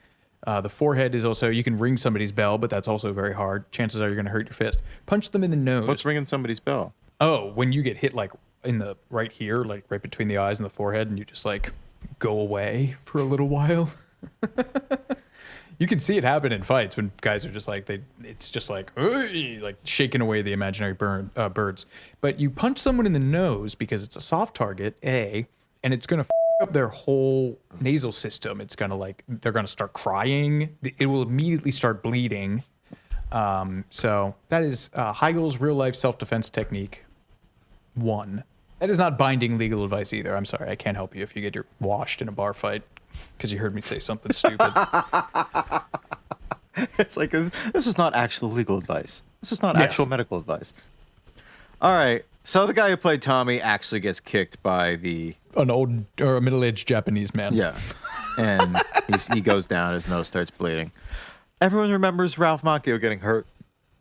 The forehead is also... You can ring somebody's bell, but that's also very hard. Chances are you're going to hurt your fist. Punch them in the nose. What's ringing somebody's bell? Oh, when you get hit, like, in the right here, like right between the eyes and the forehead, and you just, like, go away for a little while. You can see it happen in fights when guys are just like, it's just like shaking away the imaginary birds. But you punch someone in the nose because it's a soft target, and it's going to up their whole nasal system. It's going to they're going to start crying. It will immediately start bleeding. So that is Heigl's real life self-defense technique 1. That is not binding legal advice either. I'm sorry. I can't help you if you get your washed in a bar fight because you heard me say something stupid. It's like, this is not actual legal advice. This is not actual medical advice. All right. So the guy who played Tommy actually gets kicked by an old or a middle-aged Japanese man. Yeah. And he goes down. His nose starts bleeding. Everyone remembers Ralph Macchio getting hurt,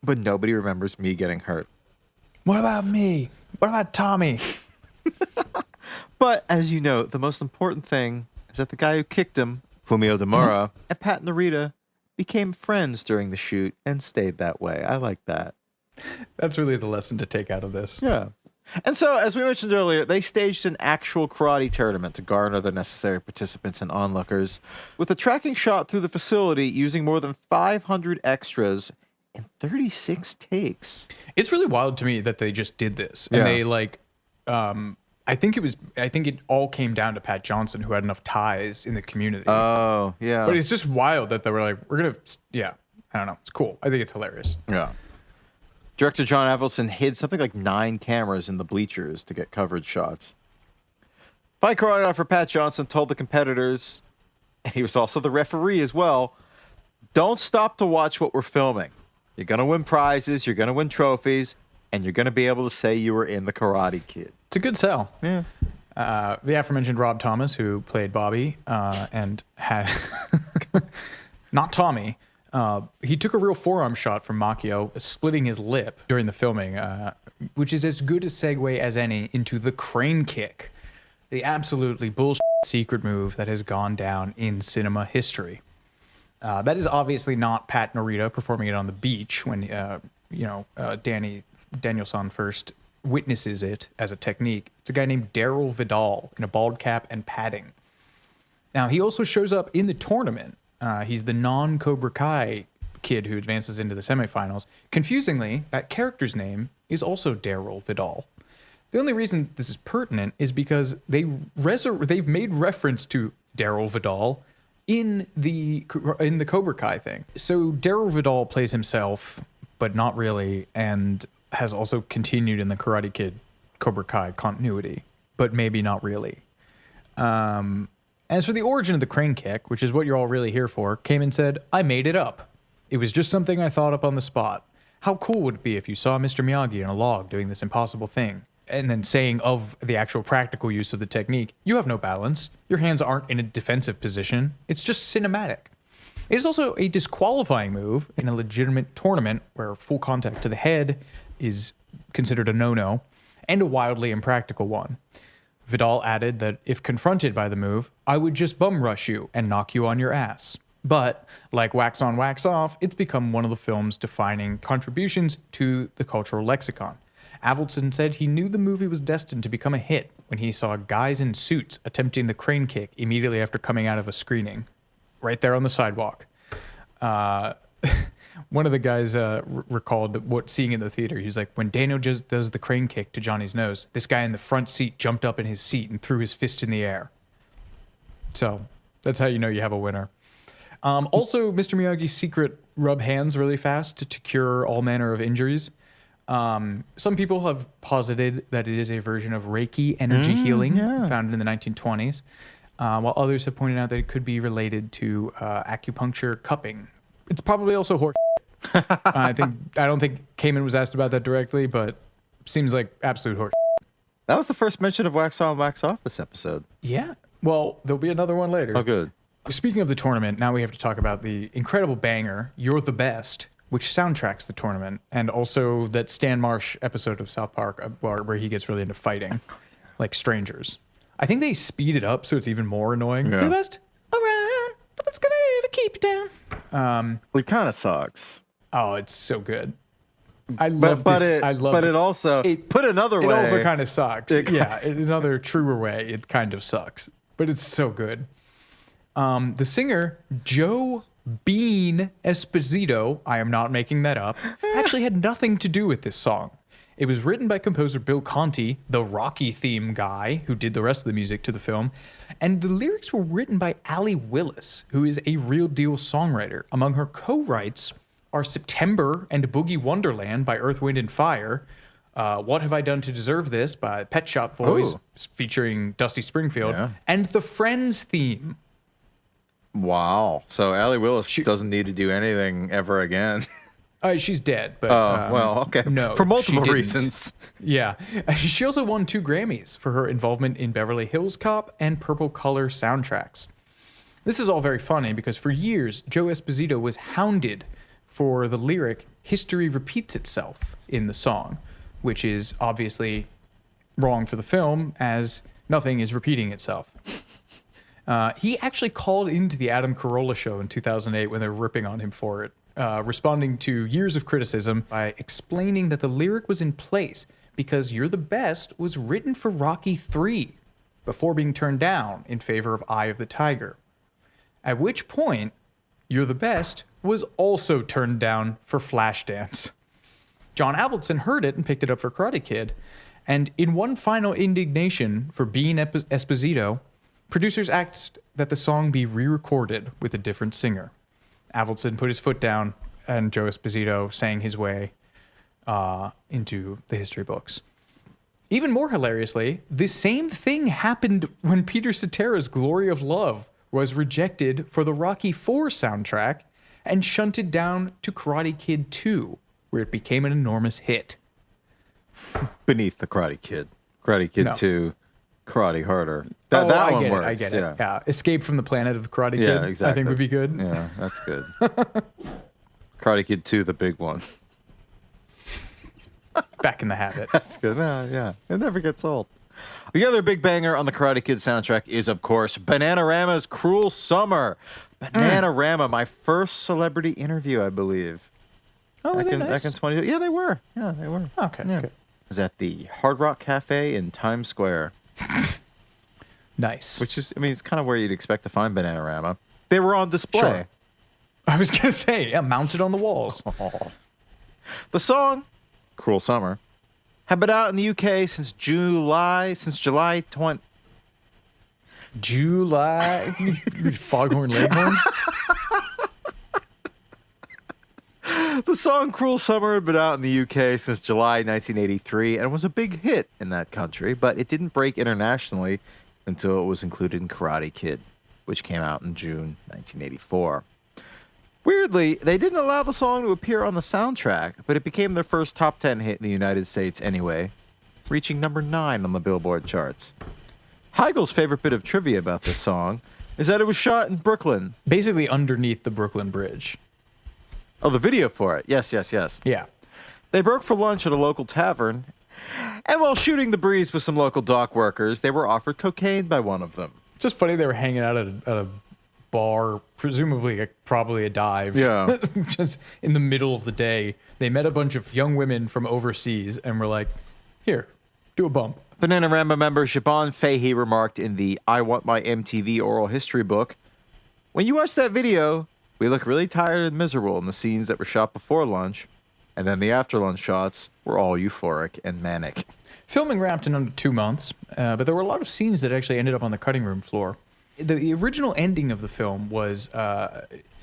but nobody remembers me getting hurt. What about me? What about Tommy? But as you know, the most important thing is that the guy who kicked him, Fumio Demura, and Pat Norita became friends during the shoot and stayed that way. I like that. That's really the lesson to take out of this. Yeah. And so, as we mentioned earlier, they staged an actual karate tournament to garner the necessary participants and onlookers, with a tracking shot through the facility using more than 500 extras in 36 takes. It's really wild to me that they just did this. And they, I think it all came down to Pat Johnson, who had enough ties in the community. Oh, yeah. But it's just wild that they were like, I don't know. It's cool. I think it's hilarious. Yeah. Director John Avildsen hid something like 9 cameras in the bleachers to get coverage shots. Fight choreographer Pat Johnson told the competitors, and he was also the referee as well, don't stop to watch what we're filming. You're going to win prizes, you're going to win trophies, and you're going to be able to say you were in the Karate Kid. It's a good sell. Yeah. The aforementioned Rob Thomas, who played Bobby, and had... not Tommy... he took a real forearm shot from Macchio, splitting his lip during the filming, which is as good a segue as any into the crane kick, the absolutely bullshit secret move that has gone down in cinema history. That is obviously not Pat Norita performing it on the beach when, Danielson first witnesses it as a technique. It's a guy named Daryl Vidal in a bald cap and padding. Now, he also shows up in the tournament. He's the non-Cobra Kai kid who advances into the semifinals. Confusingly, that character's name is also Daryl Vidal. The only reason this is pertinent is because they've made reference to Daryl Vidal in the Cobra Kai thing. So Daryl Vidal plays himself, but not really, and has also continued in the Karate Kid Cobra Kai continuity, but maybe not really. As for the origin of the crane kick, which is what you're all really here for, came and said, I made it up. It was just something I thought up on the spot. How cool would it be if you saw Mr. Miyagi in a log doing this impossible thing? and then saying of the actual practical use of the technique, you have no balance. Your hands aren't in a defensive position. It's just cinematic. It is also a disqualifying move in a legitimate tournament where full contact to the head is considered a no-no, and a wildly impractical one. Vidal added that if confronted by the move, I would just bum rush you and knock you on your ass. But, like Wax On, Wax Off, it's become one of the film's defining contributions to the cultural lexicon. Avildsen said he knew the movie was destined to become a hit when he saw guys in suits attempting the crane kick immediately after coming out of a screening, right there on the sidewalk. One of the guys recalled what seeing in the theater. He's like, when Dano just does the crane kick to Johnny's nose, this guy in the front seat jumped up in his seat and threw his fist in the air. So that's how you know you have a winner. Also, Mr. Miyagi's secret rub hands really fast to cure all manner of injuries. Some people have posited that it is a version of Reiki energy healing founded in the 1920s, while others have pointed out that it could be related to acupuncture cupping. It's probably also horse. I don't think Kamen was asked about that directly, but seems like absolute horse. That was the first mention of Wax On, Wax Off this episode. Yeah. Well, there'll be another one later. Oh, good. Speaking of the tournament, now we have to talk about the incredible banger, You're the Best, which soundtracks the tournament, and also that Stan Marsh episode of South Park where he gets really into fighting, like strangers. I think they speed it up so it's even more annoying. Yeah. You're the best around, but that's gonna ever keep you down. It kind of sucks. Oh, it's so good. I love this. It also, put another way. It also kind of sucks. Yeah, in another truer way, it kind of sucks. But it's so good. The singer, Joe Bean Esposito, I am not making that up, actually had nothing to do with this song. It was written by composer Bill Conti, the Rocky theme guy who did the rest of the music to the film, and the lyrics were written by Allie Willis, who is a real deal songwriter. Among her co-writes are September and Boogie Wonderland by Earth, Wind and Fire, What Have I Done to Deserve This by Pet Shop Boys featuring Dusty Springfield, and the Friends theme. Wow. So Allie Willis doesn't need to do anything ever again. She's dead, but well, okay. No, for multiple reasons. Yeah. She also won 2 Grammys for her involvement in Beverly Hills Cop and Purple Color soundtracks. This is all very funny because for years, Joe Esposito was hounded for the lyric, "History repeats itself" in the song, which is obviously wrong for the film, as nothing is repeating itself. He actually called into the Adam Carolla show in 2008 when they were ripping on him for it, responding to years of criticism by explaining that the lyric was in place because You're the Best was written for Rocky III before being turned down in favor of Eye of the Tiger. At which point, You're the Best was also turned down for Flashdance. John Avildsen heard it and picked it up for Karate Kid, and in one final indignation for Bean Esposito, producers asked that the song be re-recorded with a different singer. Avildsen put his foot down, and Joe Esposito sang his way into the history books. Even more hilariously, the same thing happened when Peter Cetera's Glory of Love was rejected for the Rocky IV soundtrack and shunted down to Karate Kid 2, where it became an enormous hit. Beneath the Karate Kid. Karate Kid 2, Karate Harder. That one works. I get it. Yeah. Escape from the Planet of the Karate Kid, yeah, exactly. I think would be good. Yeah, that's good. Karate Kid 2, the big one. Back in the habit. That's good. Yeah. It never gets old. The other big banger on the Karate Kid soundtrack is, of course, Bananarama's Cruel Summer. Bananarama, my first celebrity interview, I believe. Oh, were they nice? Back in 20... Yeah, they were. Okay, yeah. good. It was at the Hard Rock Cafe in Times Square. Nice. Which is, I mean, it's kind of where you'd expect to find Bananarama. They were on display. Sure. I was going to say, yeah, mounted on the walls. The song, Cruel Summer, had been out in the UK since July 20... July? Foghorn Leghorn? The song Cruel Summer had been out in the UK since July 1983 and was a big hit in that country, but it didn't break internationally until it was included in Karate Kid, which came out in June 1984. Weirdly, they didn't allow the song to appear on the soundtrack, but it became their first top 10 hit in the United States anyway. reaching number 9 on the Billboard charts. Heigl's favorite bit of trivia about this song is that it was shot in Brooklyn. Basically underneath the Brooklyn Bridge. Oh, the video for it. Yes. Yeah. They broke for lunch at a local tavern, and while shooting the breeze with some local dock workers, they were offered cocaine by one of them. It's just funny they were hanging out at a bar, presumably probably a dive. Yeah. Just in the middle of the day. They met a bunch of young women from overseas and were like, here, do a bump. Bananarama member Siobhan Fahey remarked in the I Want My MTV oral history book, "When you watch that video, we look really tired and miserable in the scenes that were shot before lunch, and then the after lunch shots were all euphoric and manic." Filming wrapped in under 2 months, but there were a lot of scenes that actually ended up on the cutting room floor. The original ending of the film was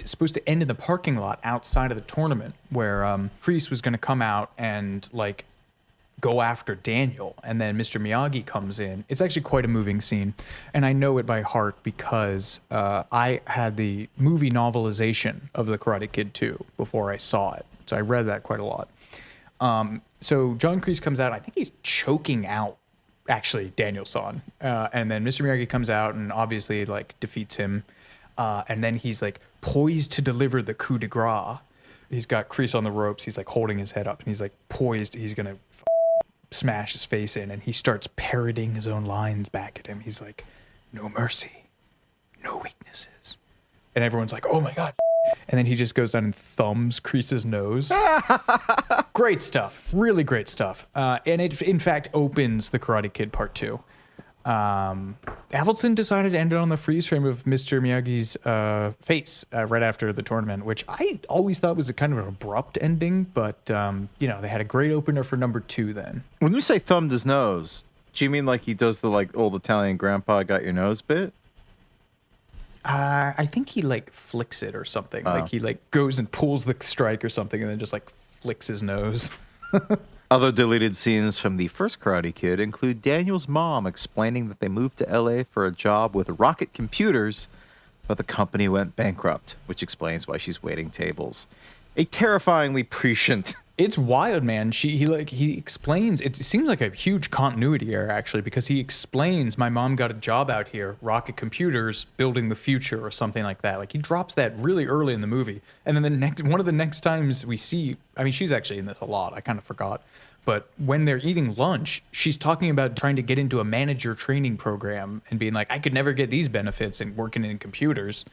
supposed to end in the parking lot outside of the tournament, where Kreese was going to come out and like go after Daniel, and then Mr. Miyagi comes in. It's actually quite a moving scene, and I know it by heart because I had the movie novelization of The Karate Kid 2 before I saw it, so I read that quite a lot. So John Kreese comes out, I think he's choking out, actually, Daniel's son. And then Mr. Miyagi comes out and obviously, like, defeats him. And then he's, like, poised to deliver the coup de grace. He's got Kreese on the ropes. He's, like, holding his head up. And he's, like, poised. He's going to smash his face in. And he starts parroting his own lines back at him. He's like, no mercy, no weaknesses. And everyone's like, oh, my God. And then he just goes down and thumbs Kreese's nose. Great stuff. Really great stuff. And it, in fact, opens The Karate Kid Part 2. Avildsen decided to end it on the freeze frame of Mr. Miyagi's face right after the tournament, which I always thought was a kind of an abrupt ending. But, you know, they had a great opener for number 2 then. When you say thumbed his nose, do you mean like he does the like old Italian grandpa got your nose bit? I think he like flicks it or something. Like he like goes and pulls the strike or something and then just like flicks his nose. Other deleted scenes from the first Karate Kid include Daniel's mom explaining that they moved to LA for a job with Rocket Computers, but the company went bankrupt, which explains why she's waiting tables. A terrifyingly prescient. It's wild, man. He explains. It seems like a huge continuity error, actually, because he explains my mom got a job out here, Rocket Computers, building the future or something like that. Like he drops that really early in the movie, and then one of the next times we see, I mean, she's actually in this a lot. I kind of forgot, but when they're eating lunch, she's talking about trying to get into a manager training program and being like, I could never get these benefits and working in computers,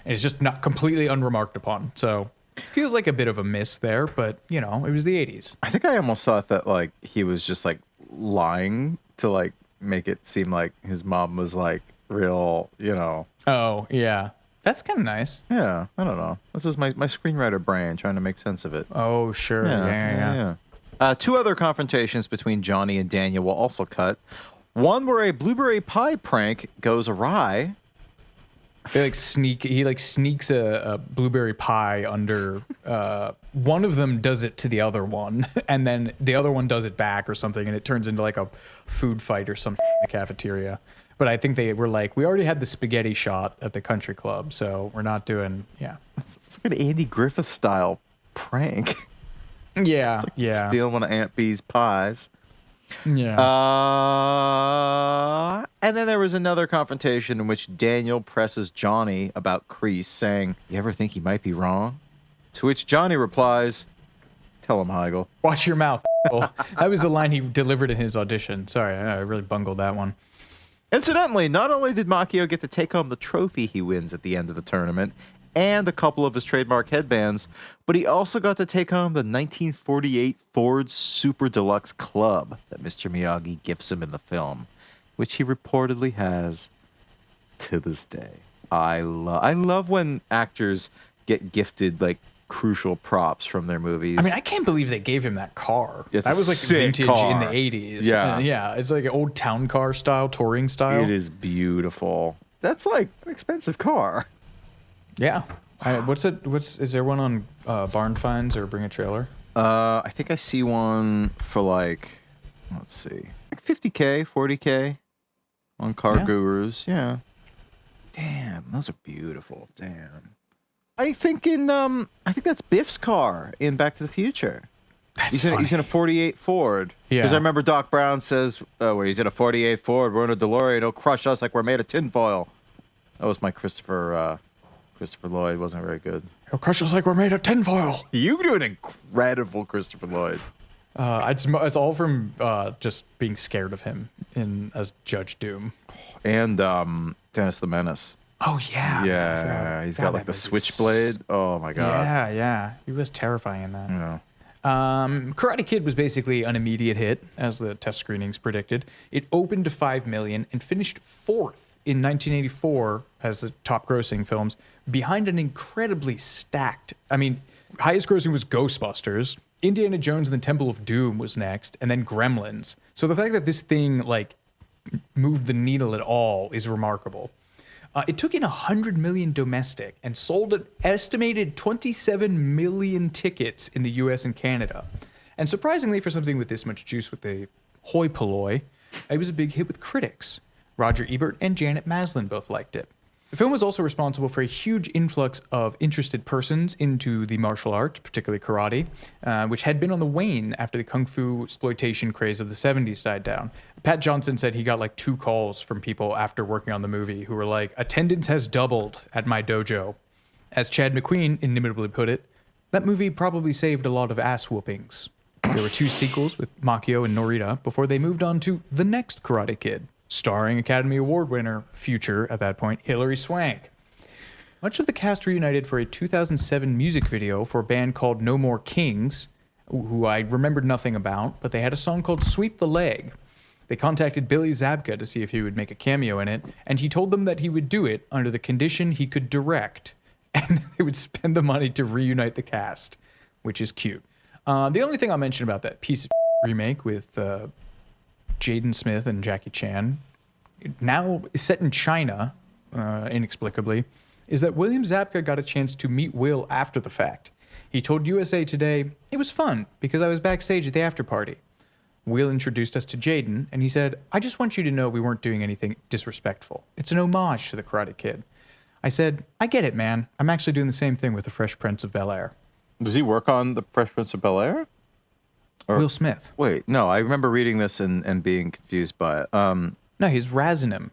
and it's just not completely unremarked upon. So. Feels like a bit of a miss there, but, you know, it was the 80s. I think I almost thought that, like, he was just, like, lying to, like, make it seem like his mom was, like, real, you know. Oh, yeah. That's kind of nice. Yeah, I don't know. This is my screenwriter brain trying to make sense of it. Oh, sure. Yeah. 2 other confrontations between Johnny and Daniel will also cut. One where a blueberry pie prank goes awry. They like he sneaks a blueberry pie under one of them does it to the other one, and then the other one does it back or something, and it turns into like a food fight or something in the cafeteria. But I think they were like, we already had the spaghetti shot at the country club, so we're not doing It's like an Andy Griffith style prank. Yeah. It's like stealing one of Aunt Bee's pies. Yeah. And then there was another confrontation in which Daniel presses Johnny about Kreese, saying, "You ever think he might be wrong?" To which Johnny replies, "Tell him, Heigl." Watch your mouth. That was the line he delivered in his audition. Sorry, I really bungled that one. Incidentally, not only did Macchio get to take home the trophy he wins at the end of the tournament and a couple of his trademark headbands, but he also got to take home the 1948 Ford Super Deluxe Club that Mr. Miyagi gifts him in the film, which he reportedly has to this day. I love when actors get gifted like crucial props from their movies. I mean, I can't believe they gave him that car. It's that was like vintage car. in the 80s. Yeah. Yeah, it's like an old town car style, touring style. It is beautiful. That's like an expensive car. Yeah. Is there one on Barn Finds or Bring a Trailer? I think I see one for like, let's see, like 50K, 40K on Car Gurus. Yeah. Damn, those are beautiful. Damn. I think that's Biff's car in Back to the Future. He's in a 48 Ford. Yeah. Because I remember Doc Brown says, where he's in a 48 Ford, we're in a DeLorean, it'll crush us like we're made of tinfoil. That was my Christopher Lloyd. Wasn't very good. He'll crush us like we're made of tinfoil. You do an incredible Christopher Lloyd. It's all from just being scared of him as Judge Doom. And Dennis the Menace. Oh, yeah. Yeah, he's got like the switchblade. Oh, my God. Yeah. He was terrifying in that. Yeah. Karate Kid was basically an immediate hit, as the test screenings predicted. It opened to $5 million and finished fourth in 1984 as the top grossing films, behind an incredibly stacked. I mean, highest grossing was Ghostbusters. Indiana Jones and the Temple of Doom was next, and then Gremlins. So the fact that this thing moved the needle at all is remarkable. It took in 100 million domestic and sold an estimated 27 million tickets in the US and Canada. And surprisingly, for something with this much juice with the hoi polloi, it was a big hit with critics. Roger Ebert and Janet Maslin both liked it. The film was also responsible for a huge influx of interested persons into the martial arts, particularly karate, which had been on the wane after the kung fu exploitation craze of the 70s died down. Pat Johnson said he got 2 calls from people after working on the movie who were like, attendance has doubled at my dojo. As Chad McQueen inimitably put it, that movie probably saved a lot of ass whoopings. There were 2 sequels with Macchio and Norita before they moved on to the next Karate Kid, starring Academy Award winner, future at that point, Hilary Swank. Much of the cast reunited for a 2007 music video for a band called No More Kings, who I remembered nothing about, but they had a song called Sweep the Leg. They contacted Billy Zabka to see if he would make a cameo in it, and he told them that he would do it under the condition he could direct, and they would spend the money to reunite the cast, which is cute. The only thing I'll mention about that piece of remake with Jaden Smith and Jackie Chan, now set in China, inexplicably, is that William Zabka got a chance to meet Will after the fact. He told USA Today, "It was fun because I was backstage at the after party. Will introduced us to Jaden, and he said, I just want you to know we weren't doing anything disrespectful. It's an homage to the Karate Kid. I said, I get it, man. I'm actually doing the same thing with the Fresh Prince of Bel-Air. Does he work on the Fresh Prince of Bel-Air? Will Smith. Wait, no, I remember reading this and being confused by it. No, he's razzing him.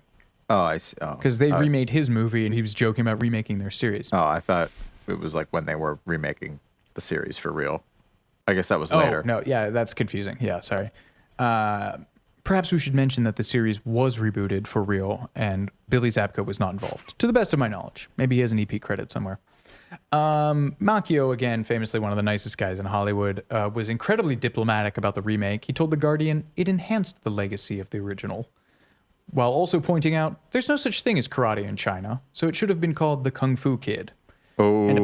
Oh, I see. Because they remade his movie, and he was joking about remaking their series. Oh, I thought it was like when they were remaking the series for real. I guess that was later. Oh, no, yeah, that's confusing. Yeah, sorry. Perhaps we should mention that the series was rebooted for real, and Billy Zabka was not involved, to the best of my knowledge. Maybe he has an EP credit somewhere. Macchio, again, famously one of the nicest guys in Hollywood, was incredibly diplomatic about the remake. He told The Guardian it enhanced the legacy of the original, while also pointing out there's no such thing as karate in China, so it should have been called the Kung Fu Kid. Oh. And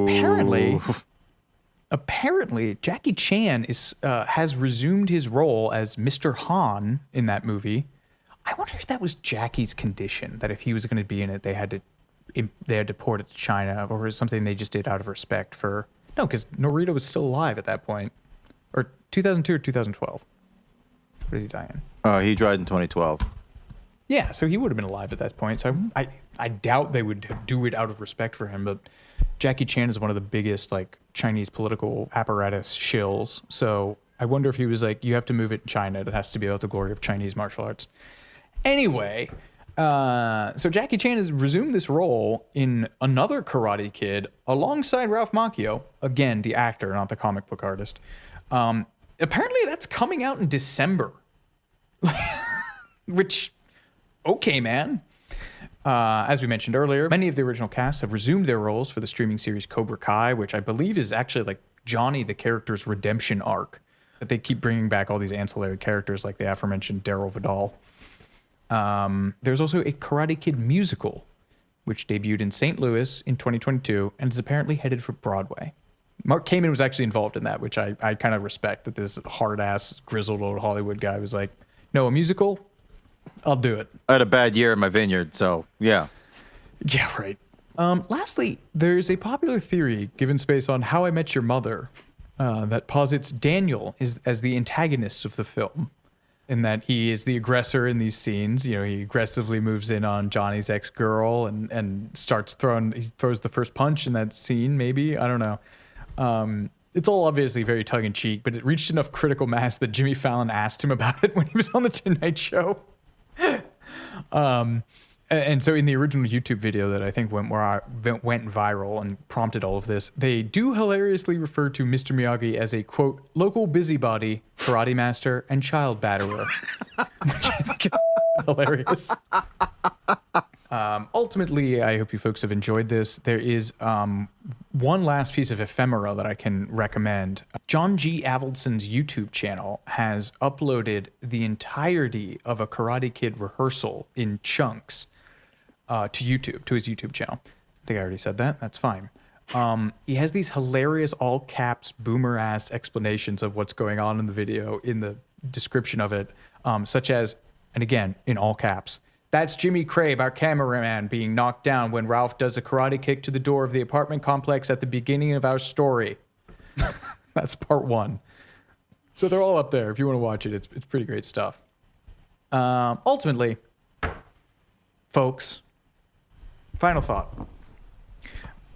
apparently, Jackie Chan has resumed his role as Mr. Han in that movie. I wonder if that was Jackie's condition, that if he was going to be in it, they had to port it to China, or was something they just did out of respect for... No, because Norita was still alive at that point. Or 2002 or 2012. What did he die in? He died in 2012. Yeah, so he would have been alive at that point. So I doubt they would do it out of respect for him, but Jackie Chan is one of the biggest Chinese political apparatus shills. So I wonder if he was like, you have to move it in China. It has to be about the glory of Chinese martial arts. Anyway, so Jackie Chan has resumed this role in another Karate Kid alongside Ralph Macchio. Again, the actor, not the comic book artist. Apparently that's coming out in December. Which, okay, man. As we mentioned earlier, many of the original cast have resumed their roles for the streaming series Cobra Kai, which I believe is actually Johnny the character's redemption arc. But they keep bringing back all these ancillary characters like the aforementioned Daryl Vidal. There's also a Karate Kid musical, which debuted in St. Louis in 2022 and is apparently headed for Broadway. Mark Kamen was actually involved in that, which I kind of respect, that this hard-ass, grizzled old Hollywood guy was like, no, a musical? I'll do it. I had a bad year in my vineyard, so yeah. Yeah, right. Lastly, there's a popular theory given space on How I Met Your Mother that posits Daniel as the antagonist of the film, in that he is the aggressor in these scenes. You know, he aggressively moves in on Johnny's ex-girl and starts he throws the first punch in that scene, maybe. I don't know. It's all obviously very tongue-in-cheek, but it reached enough critical mass that Jimmy Fallon asked him about it when he was on The Tonight Show. And so in the original YouTube video that I think went viral and prompted all of this, they do hilariously refer to Mr. Miyagi as a, quote, local busybody, karate master, and child batterer, which I think is hilarious. Ultimately, I hope you folks have enjoyed this. There is one last piece of ephemera that I can recommend. John G. Avildsen's YouTube channel has uploaded the entirety of a Karate Kid rehearsal in chunks to YouTube, to his YouTube channel. I think I already said that. That's fine. He has these hilarious all caps boomer ass explanations of what's going on in the video in the description of it, such as, and again, in all caps, that's Jimmy Crabe, our cameraman, being knocked down when Ralph does a karate kick to the door of the apartment complex at the beginning of our story. That's part one. So they're all up there. If you want to watch it, it's pretty great stuff. Ultimately, folks, final thought.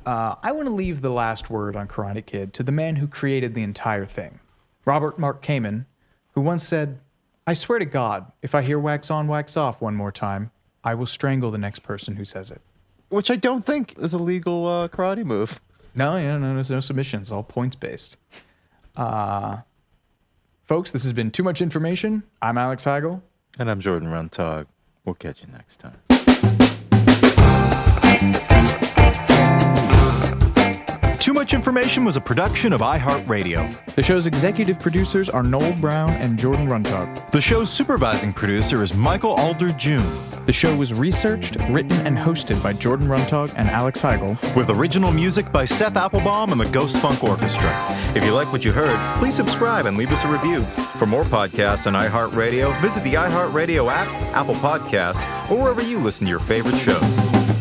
I want to leave the last word on Karate Kid to the man who created the entire thing, Robert Mark Kamen, who once said, I swear to God, if I hear wax on, wax off one more time, I will strangle the next person who says it. Which I don't think is a legal karate move. No, there's no submissions, all points-based. Folks, this has been Too Much Information. I'm Alex Heigl. And I'm Jordan Runtagh. We'll catch you next time. Too Much Information was a production of iHeartRadio. The show's executive producers are Noel Brown and Jordan Runtagh. The show's supervising producer is Michael Alder June. The show was researched, written, and hosted by Jordan Runtagh and Alex Heigl. With original music by Seth Applebaum and the Ghost Funk Orchestra. If you like what you heard, please subscribe and leave us a review. For more podcasts on iHeartRadio, visit the iHeartRadio app, Apple Podcasts, or wherever you listen to your favorite shows.